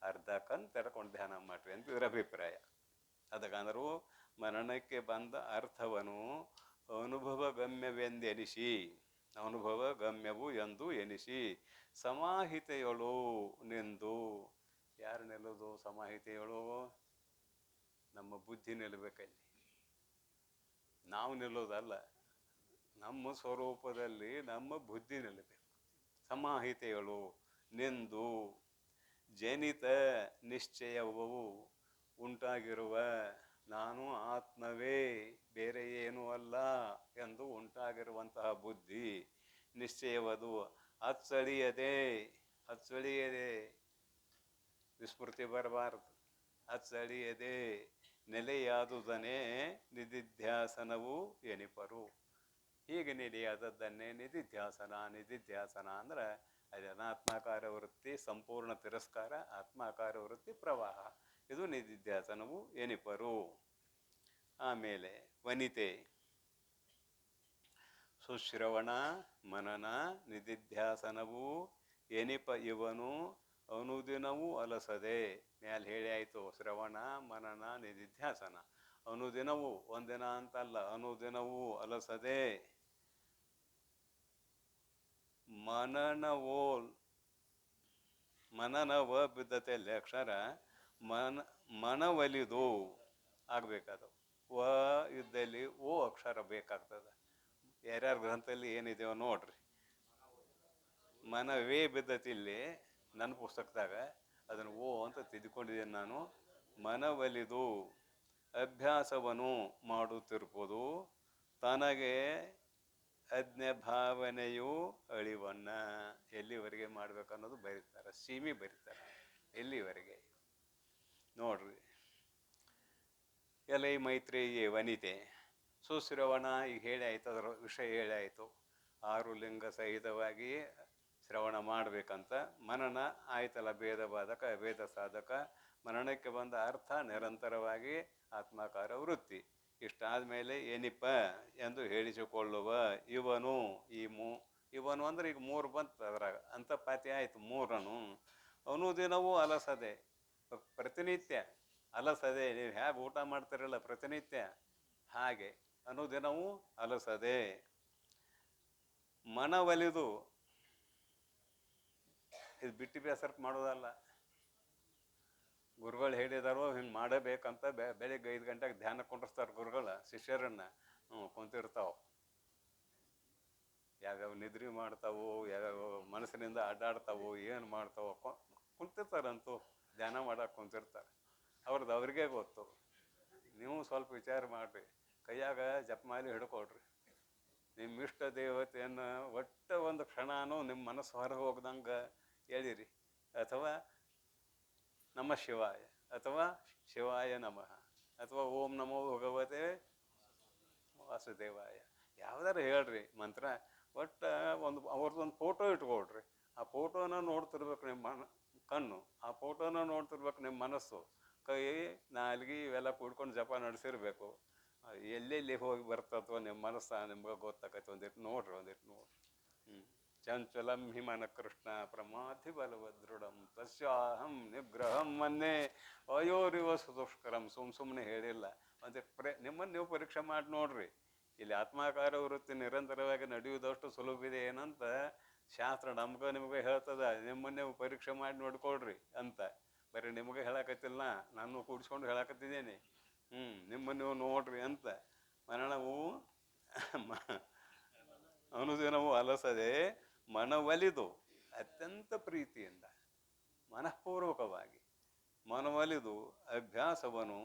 ಅರ್ಧ ಕಣ್ಣು ತೆರ್ಕೊಂಡು ಧ್ಯಾನ ಮಾಡ್ರಿ ಅಂತ ಇದರ ಅಭಿಪ್ರಾಯ. ಅದಕ್ಕಂದ್ರೂ ಮನನಕ್ಕೆ ಬಂದ ಅರ್ಥವನ್ನು ಅನುಭವಗಮ್ಯವೆಂದೆನಿಸಿ, ಅನುಭವಗಮ್ಯವು ಎಂದು ಎನಿಸಿ ಸಮಾಹಿತೆಯಳು ನಿಂದು. ಯಾರು ನಿಲ್ಲೋದು ಸಮಾಹಿತೆಯಳು? ನಮ್ಮ ಬುದ್ಧಿ ನಿಲ್ಲಬೇಕಲ್ಲಿ, ನಾವು ನಿಲ್ಲೋದಲ್ಲ. ನಮ್ಮ ಸ್ವರೂಪದಲ್ಲಿ ನಮ್ಮ ಬುದ್ಧಿ ನಿಲ್ಲಬೇಕು. ಸಮಾಹಿತೆಯಳು ನಿಂದು ಜನಿತ ನಿಶ್ಚಯವು ಉಂಟಾಗಿರುವ ನಾನು ಆತ್ಮವೇ ಬೇರೆ ಏನೂ ಅಲ್ಲ ಎಂದು ಉಂಟಾಗಿರುವಂತಹ ಬುದ್ಧಿ ನಿಶ್ಚಯವದು ಅಚ್ಚಳಿಯದೆ ವಿಸ್ಮೃತಿ ಬರಬಾರದು. ಅಚ್ಚಳಿಯದೆ ನೆಲೆಯಾದುದನ್ನೇ ನಿಧಿಧ್ಯಾಸನವು ಎನಿಪರು. ಹೀಗೆ ನೆಲೆಯಾದದ್ದನ್ನೇ ನಿಧಿಧ್ಯಾಸನ ಅಂದ್ರೆ ಅದು ಅನಾತ್ಮಾಕಾರ ವೃತ್ತಿ ಸಂಪೂರ್ಣ ತಿರಸ್ಕಾರ, ಆತ್ಮಾಕಾರ ವೃತ್ತಿ ಪ್ರವಾಹ. ಇದು ನಿಧಿಧ್ಯಾಸನವು ಎನಿಪರು. ಆಮೇಲೆ ವನಿತೆ ಸುಶ್ರವಣ ಮನನ ನಿಧಿಧ್ಯಾಸನವು ಎನಿಪ ಇವನು ಅನುದಿನವೂ ಅಲಸದೆ. ಮ್ಯಾಲೆ ಹೇಳಿ ಆಯಿತು, ಶ್ರವಣ ಮನನ ನಿಧಿಧ್ಯಾಸನ ಅನುದಿನವೂ, ಒಂದಿನ ಅಂತಲ್ಲ, ಅನುದಿನವೂ ಅಲಸದೆ. ಮನನವ ಬಿದ್ದತೆಯಲ್ಲಿ ಅಕ್ಷರ ಮನವಲಿದು ಆಗ್ಬೇಕದು. ವ ಇದ್ದಲ್ಲಿ ಓ ಅಕ್ಷರ ಬೇಕಾಗ್ತದೆ. ಯಾರ್ಯಾರ ಗ್ರಂಥದಲ್ಲಿ ಏನಿದೆಯೋ ನೋಡ್ರಿ. ಮನವೇ ಬಿದ್ದತಿಲ್ಲಿ ನನ್ನ ಪುಸ್ತಕದಾಗ, ಅದನ್ನು ಓ ಅಂತ ತಿದ್ಕೊಂಡಿದ್ದೇನೆ ನಾನು. ಮನವಲಿದು ಅಭ್ಯಾಸವನ್ನು ಮಾಡುತ್ತಿರ್ಬೋದು, ತನಗೆ ಅಜ್ಞೆ ಭಾವನೆಯು ಅಳಿವನ್ನ. ಎಲ್ಲಿವರೆಗೆ ಮಾಡ್ಬೇಕನ್ನೋದು ಬರೀತಾರೆ, ಸೀಮೆ ಬರೀತಾರೆ. ಎಲ್ಲಿವರೆಗೆ ನೋಡ್ರಿ. ಎಲೈ ಮೈತ್ರೇಯಿ ವನಿತೆ ಸುಶ್ರವಣ ಈಗ ಹೇಳಿ ಆಯ್ತು, ಅದರ ವಿಷಯ ಹೇಳಿ ಆಯಿತು. 6 ಲಿಂಗ ಸಹಿತವಾಗಿ ಶ್ರವಣ ಮಾಡಬೇಕಂತ. ಮನನ ಆಯ್ತಲ್ಲ, ಭೇದ ಬಾಧಕ ಅಭೇದ ಸಾಧಕ. ಮನನಕ್ಕೆ ಬಂದ ಅರ್ಥ ನಿರಂತರವಾಗಿ ಆತ್ಮಾಕಾರ ವೃತ್ತಿ. ಇಷ್ಟಾದ ಮೇಲೆ ಎನಿಪ ಎಂದು ಹೇಳಿಸಿಕೊಳ್ಳುವ ಇವನು, ಇವನು ಅಂದ್ರೆ ಈಗ 3 ಬಂತು ಅದ್ರಾಗ ಅಂತಪಾತಿ ಆಯ್ತು 3. ಅನುದಿನವೂ ಅಲಸದೆ, ಪ್ರತಿನಿತ್ಯ ಅಲಸದೆ. ನೀವು ಹೇಗೆ ಊಟ ಮಾಡ್ತಿರಲ್ಲ ಪ್ರತಿನಿತ್ಯ, ಹಾಗೆ ಅನುದಿನವೂ ಅಲಸದೆ. ಮನವಲಿದು, ಇದು ಬಿಟ್ಟು ಬೇಸರಕ್ಕೆ ಮಾಡೋದಲ್ಲ. ಗುರುಗಳು ಹೇಳಿದಾರೋ ಹಿಂಗೆ ಮಾಡಬೇಕಂತ ಬೆಳಿಗ್ಗೆ 5 ಗಂಟೆಗೆ ಧ್ಯಾನ ಕುಂಡಿಸ್ತಾರೆ ಗುರುಗಳ ಶಿಷ್ಯರನ್ನ. ಕುಂತಿರ್ತಾವ, ಯಾವ್ಯಾವ ನಿದ್ರೆ ಮಾಡ್ತಾವು, ಯಾವ್ಯಾವ ಮನಸ್ಸಿನಿಂದ ಅಡ್ಡಾಡ್ತಾವು, ಏನು ಮಾಡ್ತಾವ, ಕುಂತಿರ್ತಾರಂತೂ ಧ್ಯಾನ ಮಾಡಕ್ಕೆ ಕುಂತಿರ್ತಾರೆ. ಅವ್ರದ್ದು ಅವ್ರಿಗೆ ಗೊತ್ತು. ನೀವು ಸ್ವಲ್ಪ ವಿಚಾರ ಮಾಡಿರಿ, ಕೈಯಾಗ ಜಪಮಾಲಿ ಹಿಡ್ಕೊಳ್ರಿ. ನಿಮ್ಮ ಇಷ್ಟ ದೇವತೆಯನ್ನು ಒಟ್ಟ ಒಂದು ಕ್ಷಣನೂ ನಿಮ್ಮ ಮನಸ್ಸು ಹೊರಗೆ ಹೋಗ್ದಂಗೆ ಹೇಳಿರಿ. ಅಥವಾ ನಮ ಶಿವಾಯ, ಅಥವಾ ಶಿವಾಯ ನಮಃ, ಅಥವಾ ಓಂ ನಮೋ ಭಗವತೆ ವಾಸುದೇವಾಯ, ಯಾವ್ದಾರು ಹೇಳ್ರಿ ಮಂತ್ರ. ಒಟ್ಟು ಅವ್ರದ್ದೊಂದು ಫೋಟೋ ಇಟ್ಕೊಳ್ರಿ. ಆ ಫೋಟೋನ ನೋಡ್ತಿರ್ಬೇಕು ನಿಮ್ಮ ಕಣ್ಣು, ಆ ಫೋಟೋನ ನೋಡ್ತಿರ್ಬೇಕು ನಿಮ್ಮ ಮನಸ್ಸು, ಕೈ ನಾಲ್ಗೆ ಇವೆಲ್ಲ ಕೂಡ್ಕೊಂಡು ಜಪ ನಡೆಸಿರ್ಬೇಕು. ಎಲ್ಲೆಲ್ಲಿ ಹೋಗಿ ಬರ್ತದೋ ನಿಮ್ಮ ಮನಸ್ಸು ನಿಮ್ಗೆ ಗೊತ್ತಾಗತ್ತೆ. ಒಂದಿಟ್ಟು ನೋಡ್ರಿ, ಒಂದಿಟ್ಟು ನೋಡ್ರಿ. ಚಂಚಲಂ ಹಿಮನ ಕೃಷ್ಣ ಪ್ರಮಾಧಿ ಬಲವದೃಢಂ ತಸ್ಯಾಹಂ ನಿಗ್ರಹಂ ಮನ್ನೆ ಅಯೋರಿವ ಸುದುಷ್ಕರಂ. ಸುಮ್ಮನೆ ಹೇಳಿಲ್ಲ, ಒಂದಿಟ್ಟು ನಿಮ್ಮನ್ನು ನೀವು ಪರೀಕ್ಷೆ ಮಾಡಿ ನೋಡ್ರಿ. ಇಲ್ಲಿ ಆತ್ಮಾಕಾರ ವೃತ್ತಿ ನಿರಂತರವಾಗಿ ನಡೆಯುವುದಷ್ಟು ಸುಲಭವಿದೆ ಏನಂತ ಶಾಸ್ತ್ರ ನಿಮಗೆ ಹೇಳ್ತದ. ನಿಮ್ಮನ್ನು ನೀವು ಪರೀಕ್ಷೆ ಮಾಡಿ ನೋಡ್ಕೊಳ್ರಿ ಅಂತ. ಬರೀ ನಿಮಗೆ ಹೇಳಕತ್ತಿಲ್ಲ, ನಾನು ಕೂಡಿಸ್ಕೊಂಡು ಹೇಳಕತ್ತಿದ್ದೇನೆ. ನಿಮ್ಮನ್ನು ನೀವು ನೋಡ್ರಿ ಅಂತ. ಮರಣವು ಅನುದಿನವೂ ಅಲಸದೆ ಮನವಲಿದು ಅತ್ಯಂತ ಪ್ರೀತಿಯಿಂದ ಮನಃಪೂರ್ವಕವಾಗಿ ಮನವಲಿದು ಅಭ್ಯಾಸವನ್ನು.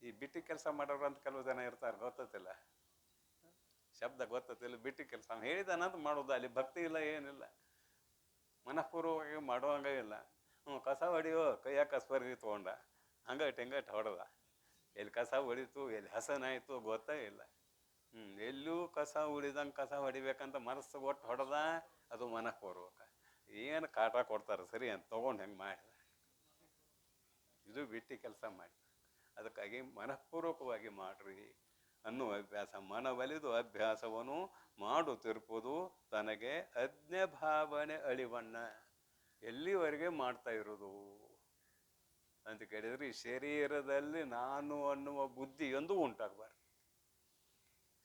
ಈ ಬಿಟ್ಟಿ ಕೆಲಸ ಮಾಡೋರು ಅಂತ ಕೆಲವು ಜನ ಇರ್ತಾರೆ, ಗೊತ್ತಿಲ್ಲ, ಶಬ್ದ ಗೊತ್ತಿಲ್ಲ. ಬಿಟ್ಟಿ ಕೆಲಸ ಹೇಳಿದಾನಂತ ಮಾಡೋದು, ಅಲ್ಲಿ ಭಕ್ತಿ ಇಲ್ಲ, ಏನಿಲ್ಲ, ಮನಃಪೂರ್ವಕವಾಗಿ ಮಾಡುವಂಗ ಇಲ್ಲ. ಕಸ ಹೊಡಿಯೋ ಕೈಯಾಗ ಕಸ್ಬರ್ಗಿ ತೊಗೊಂಡ ಹಂಗಟ್ಟು ಹೊಡೆದ. ಎಲ್ಲಿ ಕಸ ಹೊಡಿತು, ಎಲ್ಲಿ ಹಸನಾಯಿತು ಗೊತ್ತೇ ಇಲ್ಲ. ಎಲ್ಲೂ ಕಸ ಉಳಿದಂಗೆ ಕಸ ಹೊಡಿಬೇಕಂತ ಮನಸ್ಸು ಒಟ್ಟು ಹೊಡೆದ, ಅದು ಮನಃಪೂರ್ವಕ. ಏನು ಕಾಟ ಕೊಡ್ತಾರೆ ಸರಿ ಅಂತ ತೊಗೊಂಡು ಹೆಂಗೆ ಮಾಡಿದ. ಇದು ಬಿಟ್ಟು ಕೆಲಸ ಮಾಡಿ. ಅದಕ್ಕಾಗಿ ಮನಃಪೂರ್ವಕವಾಗಿ ಮಾಡ್ರಿ ಅನ್ನುವ ಅಭ್ಯಾಸ. ಮನವಲಿದು ಅಭ್ಯಾಸವನ್ನು ಮಾಡುತ್ತಿರ್ಪುದು ತನಗೆ ಅಜ್ಞೆ ಭಾವನೆ ಅಳಿವಣ್ಣ. ಎಲ್ಲಿವರೆಗೆ ಮಾಡ್ತಾ ಇರೋದು ಅಂತ ಕೇಳಿದ್ರೆ, ಈ ಶರೀರದಲ್ಲಿ ನಾನು ಅನ್ನುವ ಬುದ್ಧಿ ಎಂದು ಉಂಟಾಗಬಾರ್ದು.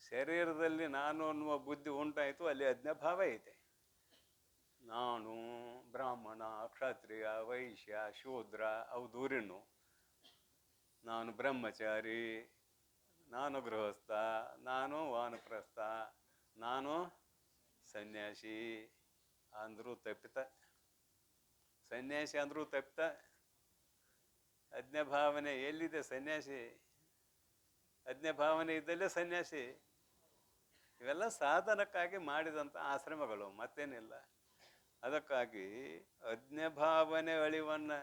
ಶರೀರದಲ್ಲಿ ನಾನು ಅನ್ನುವ ಬುದ್ಧಿ ಉಂಟಾಯಿತು, ಅಲ್ಲಿ ಅಜ್ಞಭಾವ ಐತೆ. ನಾನು ಬ್ರಾಹ್ಮಣ, ಕ್ಷತ್ರಿಯ, ವೈಶ್ಯ, ಶೂದ್ರ ಅವು ದೂರಿನು. ನಾನು ಬ್ರಹ್ಮಚಾರಿ, ನಾನು ಗೃಹಸ್ಥ, ನಾನು ವಾನಪ್ರಸ್ಥ, ನಾನು ಸನ್ಯಾಸಿ ಅಂದರೂ ತಪ್ಪಿತ. ಸನ್ಯಾಸಿ ಅಂದರೂ ತಪ್ಪಿತ. ಅಜ್ಞಭಾವನೆ ಎಲ್ಲಿದೆ ಸನ್ಯಾಸಿ? ಅಜ್ಞಭಾವನೆ ಇದ್ದಲ್ಲೇ ಸನ್ಯಾಸಿ. ಇವೆಲ್ಲ ಸಾಧನಕ್ಕಾಗಿ ಮಾಡಿದಂಥ ಆಶ್ರಮಗಳು, ಮತ್ತೇನಿಲ್ಲ. ಅದಕ್ಕಾಗಿ ಅಜ್ಞಭಾವನೆ ಅಳಿವನ್ನ.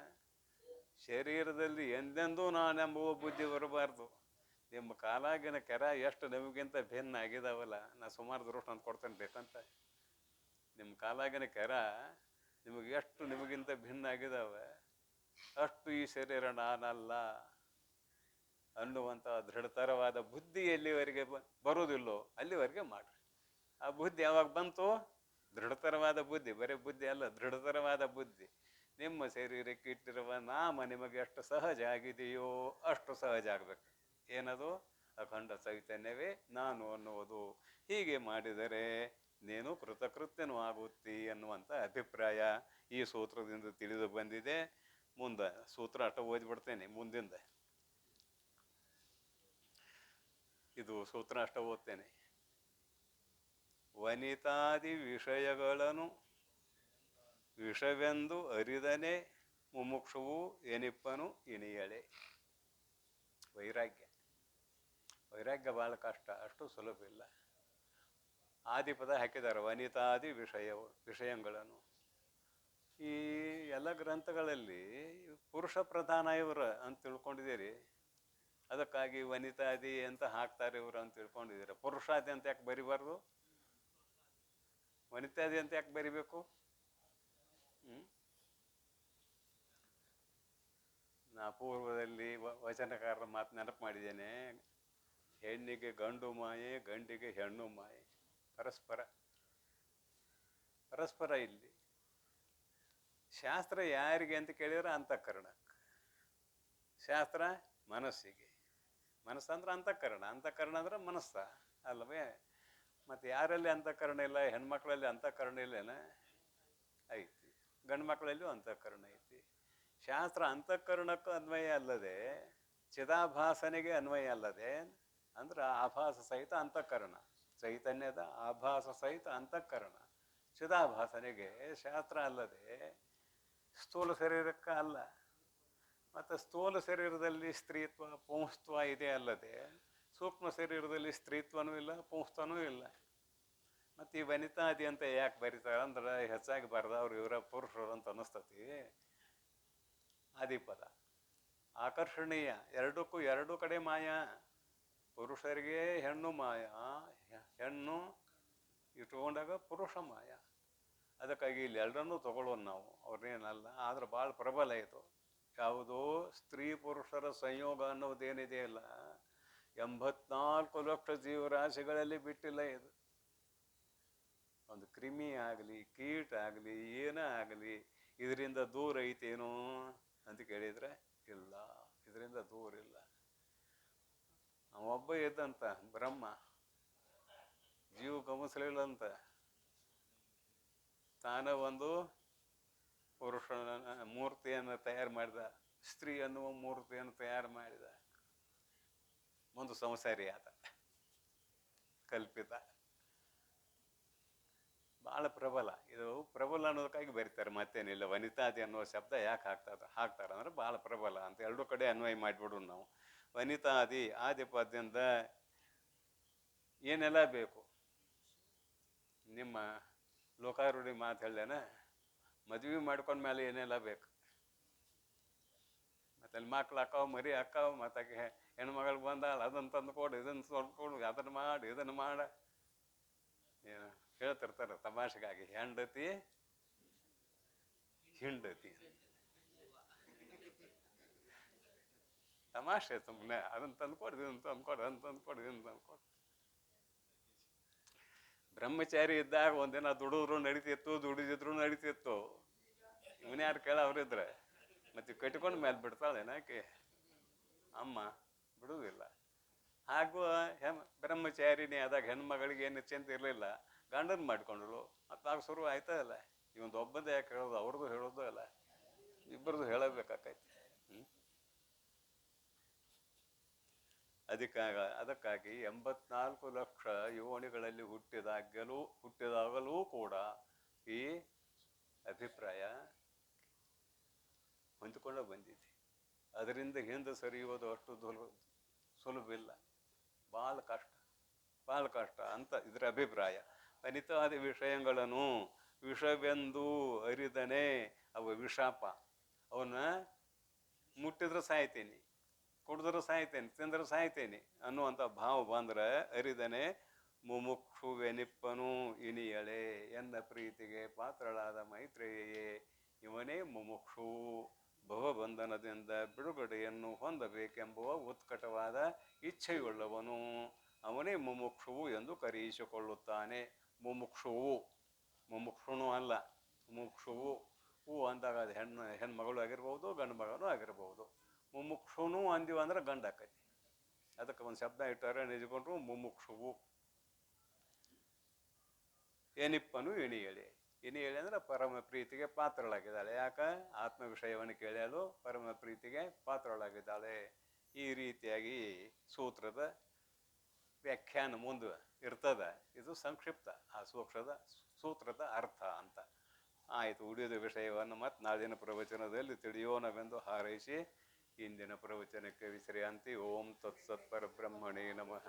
ಶರೀರದಲ್ಲಿ ಎಂದೆಂದೂ ನಾನೆಂಬುವ ಬುದ್ಧಿ ಬರಬಾರ್ದು. ನಿಮ್ಮ ಕಾಲಾಗಿನ ಕೆರ ಎಷ್ಟು ನಿಮಗಿಂತ ಭಿನ್ನ ಆಗಿದಾವಲ್ಲ, ನಾ ಸುಮಾರು ದೃಷ್ಟ ಅಂತ ಕೊಡ್ತೇನೆ ಬೇಕಂತ. ನಿಮ್ಮ ಕಾಲಾಗಿನ ಕೆರ ನಿಮಗೆ ಎಷ್ಟು ನಿಮಗಿಂತ ಭಿನ್ನ ಆಗಿದಾವೆ, ಅಷ್ಟು ಈ ಶರೀರ ನಾನಲ್ಲ ಅನ್ನುವಂಥ ದೃಢತರವಾದ ಬುದ್ಧಿ ಎಲ್ಲಿವರೆಗೆ ಬರೋದಿಲ್ಲೋ ಅಲ್ಲಿವರೆಗೆ ಮಾಡ್ರಿ. ಆ ಬುದ್ಧಿ ಯಾವಾಗ ಬಂತು? ದೃಢತರವಾದ ಬುದ್ಧಿ, ಬರೀ ಬುದ್ಧಿ ಅಲ್ಲ, ದೃಢತರವಾದ ಬುದ್ಧಿ. ನಿಮ್ಮ ಶರೀರಕ್ಕೆ ಇಟ್ಟಿರುವ ನಾಮ ನಿಮಗೆ ಎಷ್ಟು ಸಹಜ ಆಗಿದೆಯೋ ಅಷ್ಟು ಸಹಜ ಆಗಬೇಕು. ಏನದು? ಅಖಂಡ ಚೈತನ್ಯವೇ ನಾನು ಅನ್ನುವುದು. ಹೀಗೆ ಮಾಡಿದರೆ ನೀನು ಕೃತಕೃತ್ಯನೂ ಆಗುತ್ತಿ ಅನ್ನುವಂಥ ಅಭಿಪ್ರಾಯ ಈ ಸೂತ್ರದಿಂದ ತಿಳಿದು ಬಂದಿದೆ. ಮುಂದೆ ಸೂತ್ರ ಅಷ್ಟ ಓದ್ಬಿಡ್ತೇನೆ ಮುಂದಿಂದ. ಇದು ಸೂತ್ರ ಅಷ್ಟ ಓದ್ತೇನೆ. ವನಿತಾದಿ ವಿಷಯಗಳನ್ನು ವಿಷವೆಂದು ಅರಿದನೆ ಮುಮುಕ್ಷುವು ಎನಿಪ್ಪನು ಇಣಿಯಳೆ. ವೈರಾಗ್ಯ ವೈರಾಗ್ಯ ಭಾಳ ಕಷ್ಟ, ಅಷ್ಟು ಸುಲಭ ಇಲ್ಲ. ಆದಿಪದ ಹಾಕಿದ್ದಾರೆ, ವನಿತಾದಿ ವಿಷಯಗಳನ್ನು. ಈ ಎಲ್ಲ ಗ್ರಂಥಗಳಲ್ಲಿ ಪುರುಷ ಪ್ರಧಾನ ಇವರು ಅಂತ ತಿಳ್ಕೊಂಡಿದ್ದೀರಿ. ಅದಕ್ಕಾಗಿ ವನಿತಾದಿ ಅಂತ ಹಾಕ್ತಾರೆ ಇವರು ಅಂತ ತಿಳ್ಕೊಂಡಿದ್ದೀರ. ಪುರುಷಾದಿ ಅಂತ ಯಾಕೆ ಬರಿಬಾರ್ದು? ವನಿತಾದಿ ಅಂತ ಯಾಕೆ ಬರಿಬೇಕು? ನಾ ಪೂರ್ವದಲ್ಲಿ ವಚನಕಾರರ ಮಾತು ನೆನಪು ಮಾಡಿದ್ದೇನೆ. ಹೆಣ್ಣಿಗೆ ಗಂಡು ಮಾಯೆ, ಗಂಡಿಗೆ ಹೆಣ್ಣು ಮಾಯೆ, ಪರಸ್ಪರ. ಪರಸ್ಪರ ಇಲ್ಲಿ ಶಾಸ್ತ್ರ ಯಾರಿಗೆ ಅಂತ ಕೇಳಿದ್ರೆ ಅಂತಃಕರಣ, ಶಾಸ್ತ್ರ ಮನಸ್ಸಿಗೆ. ಮನಸ್ಸಂದ್ರೆ ಅಂತಃಕರಣ, ಅಂತಃಕರಣ ಅಂದ್ರೆ ಮನಸ್ಸ ಅಲ್ವೇ? ಮತ್ತು ಯಾರಲ್ಲಿ ಅಂತಃಕರಣ ಇಲ್ಲ? ಹೆಣ್ಮಕ್ಳಲ್ಲಿ ಅಂತಃಕರಣ ಇಲ್ಲೇನ? ಐತಿ. ಗಂಡು ಮಕ್ಕಳಲ್ಲೂ ಅಂತಃಕರಣ ಐತಿ. ಶಾಸ್ತ್ರ ಅಂತಃಕರಣಕ್ಕೂ ಅನ್ವಯ ಅಲ್ಲದೆ ಚಿದಾಭಾಸನೆಗೆ ಅನ್ವಯ ಅಲ್ಲದೆ, ಅಂದ್ರೆ ಆಭಾಸ ಸಹಿತ ಅಂತಃಕರಣ, ಚೈತನ್ಯದ ಆಭಾಸ ಸಹಿತ ಅಂತಃಕರಣ ಚಿದಾಭಾಸನೆಗೆ ಶಾಸ್ತ್ರ ಅಲ್ಲದೆ ಸ್ಥೂಲ ಶರೀರಕ್ಕೆ ಅಲ್ಲ. ಮತ್ತು ಸ್ಥೂಲ ಶರೀರದಲ್ಲಿ ಸ್ತ್ರೀತ್ವ ಪುಂಸ್ತ್ವ ಇದೆ ಅಲ್ಲದೆ ಸೂಕ್ಷ್ಮ ಶರೀರದಲ್ಲಿ ಸ್ತ್ರೀತ್ವನೂ ಇಲ್ಲ, ಪುಂಸ್ತ್ವನೂ ಇಲ್ಲ. ಮತ್ತು ಈ ವನಿತಾದಿ ಅಂತ ಯಾಕೆ ಬರೀತಾರೆ ಅಂದ್ರೆ ಹೆಚ್ಚಾಗಿ ಬರೆದವ್ರು ಇವರ ಪುರುಷರು ಅಂತ ಅನ್ನಿಸ್ತತಿ. ಆದಿಪದ ಆಕರ್ಷಣೀಯ, ಎರಡಕ್ಕೂ ಎರಡೂ ಕಡೆ ಮಾಯ. ಪುರುಷರಿಗೆ ಹೆಣ್ಣು ಮಾಯ, ಹೆಣ್ಣು ಇಟ್ಕೊಂಡಾಗ ಪುರುಷ ಮಾಯ. ಅದಕ್ಕಾಗಿ ಇಲ್ಲಿ ಎರಡನ್ನೂ ತಗೊಳ್ಳೋದು ನಾವು, ಅವ್ರನ್ನೇನಲ್ಲ. ಆದ್ರೆ ಭಾಳ ಪ್ರಬಲ ಇದು. ಯಾವುದೋ ಸ್ತ್ರೀ ಪುರುಷರ ಸಂಯೋಗ ಅನ್ನೋದೇನಿದೆ ಅಲ್ಲ, 84 ಲಕ್ಷ ಜೀವರಾಶಿಗಳಲ್ಲಿ ಬಿಟ್ಟಿಲ್ಲ ಇದು. ಒಂದು ಕ್ರಿಮಿ ಆಗಲಿ ಕೀಟ ಆಗಲಿ ಏನೇ ಆಗಲಿ ಇದರಿಂದ ದೂರ ಐತೇನೋ ಅಂತ ಕೇಳಿದರೆ ಇಲ್ಲ, ಇದರಿಂದ ದೂರ ಇಲ್ಲ. ಅವೊಬ್ಬ ಇದ್ದಂತ ಬ್ರಹ್ಮ, ಜೀವ ಗಮನಿಸಲಿಲ್ಲಂತ, ತಾನ ಒಂದು ಪುರುಷನ ಮೂರ್ತಿಯನ್ನು ತಯಾರು ಮಾಡಿದ, ಸ್ತ್ರೀ ಅನ್ನುವ ಮೂರ್ತಿಯನ್ನು ತಯಾರು ಮಾಡಿದ. ಒಂದು ಸಂಸಾರಿ ಆದ, ಕಲ್ಪಿತ. ಭಾಳ ಪ್ರಬಲ ಇದು. ಪ್ರಬಲ ಅನ್ನೋದಕ್ಕಾಗಿ ಬರೀತಾರೆ, ಮತ್ತೇನಿಲ್ಲ. ವನಿತಾದಿ ಅನ್ನೋ ಶಬ್ದ ಯಾಕೆ ಹಾಕ್ತಾರೆ ಅಂದ್ರೆ ಭಾಳ ಪ್ರಬಲ ಅಂತ ಎರಡೂ ಕಡೆ ಅನ್ವಯ ಮಾಡಿಬಿಡು ನಾವು. ವನಿತಾದಿ ಆದಿಪದ್ಯಂತ ಏನೆಲ್ಲ ಬೇಕು? ನಿಮ್ಮ ಲೋಕಾರೂಢಿ ಮಾತು ಹೇಳ್ದೇನ, ಮದ್ವೆ ಮಾಡ್ಕೊಂಡ್ಮೇಲೆ ಏನೆಲ್ಲ ಬೇಕು? ಮತ್ತೆ ಅಲ್ಲಿ ಮಕ್ಳು ಅಕ್ಕಾವು, ಮರಿ ಅಕ್ಕಾವು, ಮತ್ತೆ ಹೆಣ್ಮಗಳು ಬಂದಾಳ, ಅದನ್ನು ತಂದುಕೊಡು, ಇದನ್ನು ತಂದುಕೊಡು, ಅದನ್ನು ಮಾಡಿ, ಇದನ್ನು ಮಾಡ, ಏನು ಹೇಳ್ತಿರ್ತಾರೆ ತಮಾಷೆಗಾಗಿ. ಹೆಂಡತಿ ಹಿಂಡತಿ ತಮಾಷೆ ಸುಮ್ಮನೆ. ಅದನ್ನು ತಂದುಕೊಡು, ಇದನ್ನು ತಂದುಕೊಡು, ಅದನ್ನು ತಂದುಕೊಡು, ಇದನ್ನು ತಂದುಕೊಡು. ಬ್ರಹ್ಮಚಾರಿ ಇದ್ದಾಗ ಒಂದಿನ ದುಡಿದ್ರು ನಡೀತಿತ್ತು, ದುಡಿದಿದ್ರು ನಡೀತಿತ್ತು. ಇವನ್ ಯಾರು ಕೇಳ ಅವ್ರಿದ್ರೆ. ಮತ್ತೆ ಕಟ್ಕೊಂಡು ಮೇಲೆ ಬಿಡ್ತಾಳೇನಾಕೆ ಅಮ್ಮ? ಬಿಡುವುದಿಲ್ಲ. ಹಾಗೂ ಬ್ರಹ್ಮಚಾರಿನೇ ಆದಾಗ ಹೆಣ್ಮಗಳಿಗೆ ಏನು ಚಿಂತೆ ಇರಲಿಲ್ಲ, ಗಂಡನ ಮಾಡ್ಕೊಂಡ್ರು. ಮತ್ತು ಆಗ ಶುರು ಆಯ್ತದಲ್ಲ. ಇವೊಂದು ಒಬ್ಬಂದೇ ಯಾಕೆ ಹೇಳೋದು, ಅವ್ರದ್ದು ಹೇಳೋದು ಅಲ್ಲ, ಇಬ್ಬರದು ಹೇಳಬೇಕಾಕೈತಿ. ಅದಕ್ಕಾಗಿ 84 ಲಕ್ಷ ಯೋನಿಗಳಲ್ಲಿ ಹುಟ್ಟಿದಾಗಲೂ ಕೂಡ ಈ ಅಭಿಪ್ರಾಯ ಹೊಂದಿಕೊಂಡು ಬಂದಿದೆ. ಅದರಿಂದ ಹಿಂದೆ ಸರಿಯೋದು ಅಷ್ಟು ಸುಲಭವಿಲ್ಲ, ಭಾಳ ಕಷ್ಟ ಅಂತ ಇದರ ಅಭಿಪ್ರಾಯ. ಅನಿತಾದಿ ವಿಷಯಗಳನ್ನು ವಿಷವೆಂದು ಅರಿದನೆ, ಅವ ವಿಷಾಪ. ಅವನ್ನ ಮುಟ್ಟಿದ್ರೆ ಸಾಯ್ತೇನೆ, ಕುಡಿದ್ರೆ ಸಾಯ್ತೇನೆ, ತಿಂದ್ರೆ ಸಾಯ್ತೇನೆ ಅನ್ನುವಂಥ ಭಾವ ಬಂದ್ರೆ ಅರಿದನೆ ಮುಮುಕ್ಷುವೆನಿಪ್ಪನು ಇನಿಯಳೆ. ಎನ್ನ ಪ್ರೀತಿಗೆ ಪಾತ್ರಳಾದ ಮೈತ್ರೇಯೇ, ಇವನೇ ಮುಮುಕ್ಷು. ಭವಬಂಧನದಿಂದ ಬಿಡುಗಡೆಯನ್ನು ಹೊಂದಬೇಕೆಂಬುವ ಉತ್ಕಟವಾದ ಇಚ್ಛೆಯುಳ್ಳವನು. ಅವನೇ ಮುಮುಕ್ಷುವು ಎಂದು ಕರೆಯಿಸಿಕೊಳ್ಳುತ್ತಾನೆ. ಮುಮುಕ್ಷುನು ಅಲ್ಲ, ಮುಮುಕ್ಷುವು. ಅಂದಾಗ ಅದು ಹೆಣ್ಮಗಳು ಆಗಿರ್ಬೋದು, ಗಂಡು ಮಗನೂ ಆಗಿರ್ಬೋದು. ಮುಮುಕ್ಷುನು ಅಂದಿವ ಅಂದ್ರೆ ಗಂಡ ಆಕೈತಿ. ಅದಕ್ಕೆ ಒಂದು ಶಬ್ದ ಇಟ್ಟಾರೆ, ನಿಜಗೊಂಡ್ರು ಮುಮುಕ್ಷುವು. ಏನಿಪ್ಪನು ಇಣಿಯಳಿ. ಇಣಿಯಳಿ ಅಂದ್ರೆ ಪರಮ ಪ್ರೀತಿಗೆ ಪಾತ್ರಳಾಗಿದ್ದಾಳೆ. ಯಾಕೆ? ಆತ್ಮ ವಿಷಯವನ್ನು ಕೇಳಲು ಪರಮ ಪ್ರೀತಿಗೆ ಪಾತ್ರಳಾಗಿದ್ದಾಳೆ. ಈ ರೀತಿಯಾಗಿ ಸೂತ್ರದ ವ್ಯಾಖ್ಯಾನ ಮುಂದೆ ಇರ್ತದ. ಇದು ಸಂಕ್ಷಿಪ್ತ ಆ ಸೂತ್ರದ ಅರ್ಥ ಅಂತ ಆಯಿತು. ಉಳಿದ ವಿಷಯವನ್ನು ಮತ್ತು ನಾಳಿನ ಪ್ರವಚನದಲ್ಲಿ ತಿಳಿಯೋಣವೆಂದು ಹಾರೈಸಿ ಇಂದಿನ ಪ್ರವಚನಕ್ಕೆ ವಿಶ್ರಾಂತಿ. ಓಂ ತತ್ಸತ್ ಪರಬ್ರಹ್ಮಣೇ ನಮಃ.